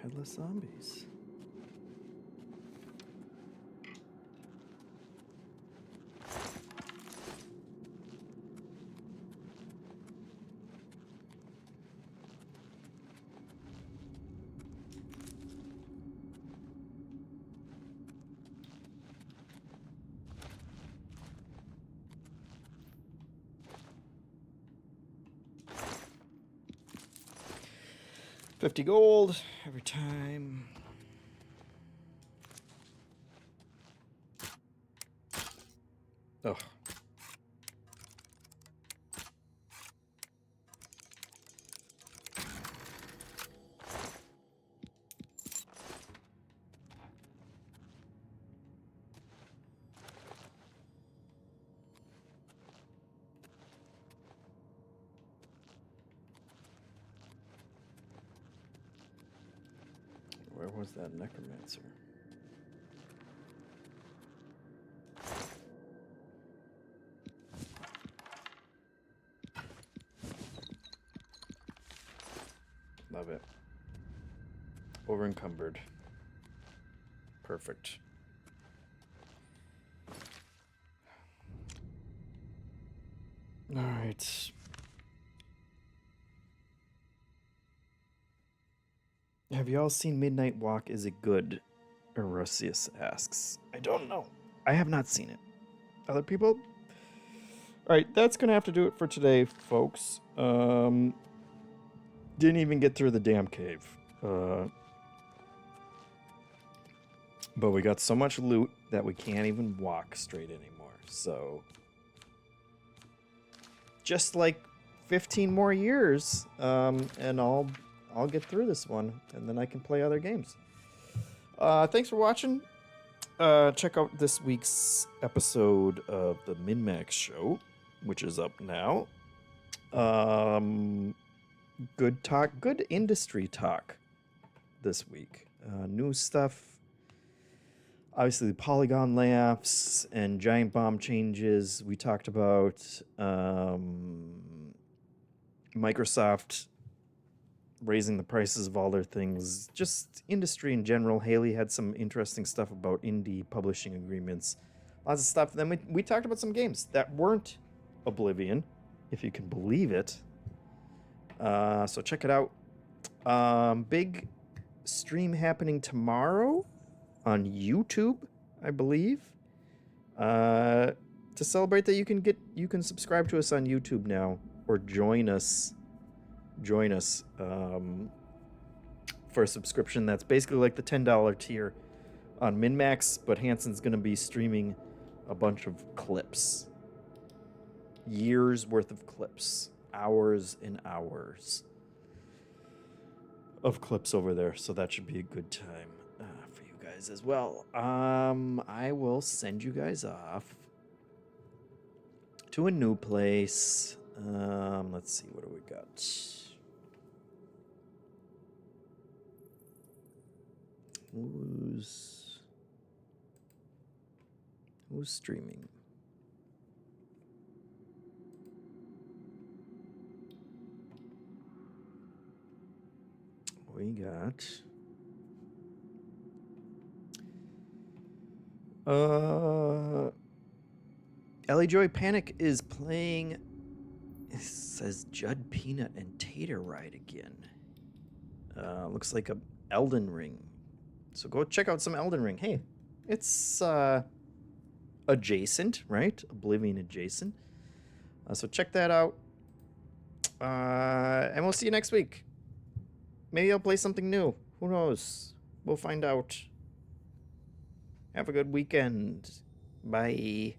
Headless zombies. $50 gold every time. Oh. Or was that necromancer? Love it. Over encumbered. Perfect. All right. Have you all seen Midnight Walk? Is it good? Erosius asks. I don't know. I have not seen it. Other people? All right, that's gonna have to do it for today, folks. Didn't even get through the damn cave. But we got so much loot that we can't even walk straight anymore. So just like 15 more years, and I'll get through this one, and then I can play other games. Thanks for watching. Check out this week's episode of the Min-Max Show, which is up now. Good talk, good industry talk this week. New stuff. Obviously, the Polygon layoffs and giant bomb changes. We talked about Microsoft raising the prices of all their things. Just industry in general. Haley had some interesting stuff about indie publishing agreements. Lots of stuff. Then we talked about some games that weren't Oblivion, if you can believe it. So check it out. Big stream happening tomorrow on YouTube, I believe. To celebrate that, you can subscribe to us on YouTube now, or join us for a subscription. That's basically like the $10 tier on Min-Max, but Hanson's gonna be streaming a bunch of clips, years worth of clips, hours and hours of clips over there, so that should be a good time for you guys as well. I will send you guys off to a new place. Let's see, what do we got? Who's streaming? We got Ellie Joy Panic is playing. It says Judd Peanut and Tater Ride again. Looks like a Elden Ring. So go check out some Elden Ring. Hey, it's adjacent, right? Oblivion adjacent. So check that out. And we'll see you next week. Maybe I'll play something new. Who knows? We'll find out. Have a good weekend. Bye.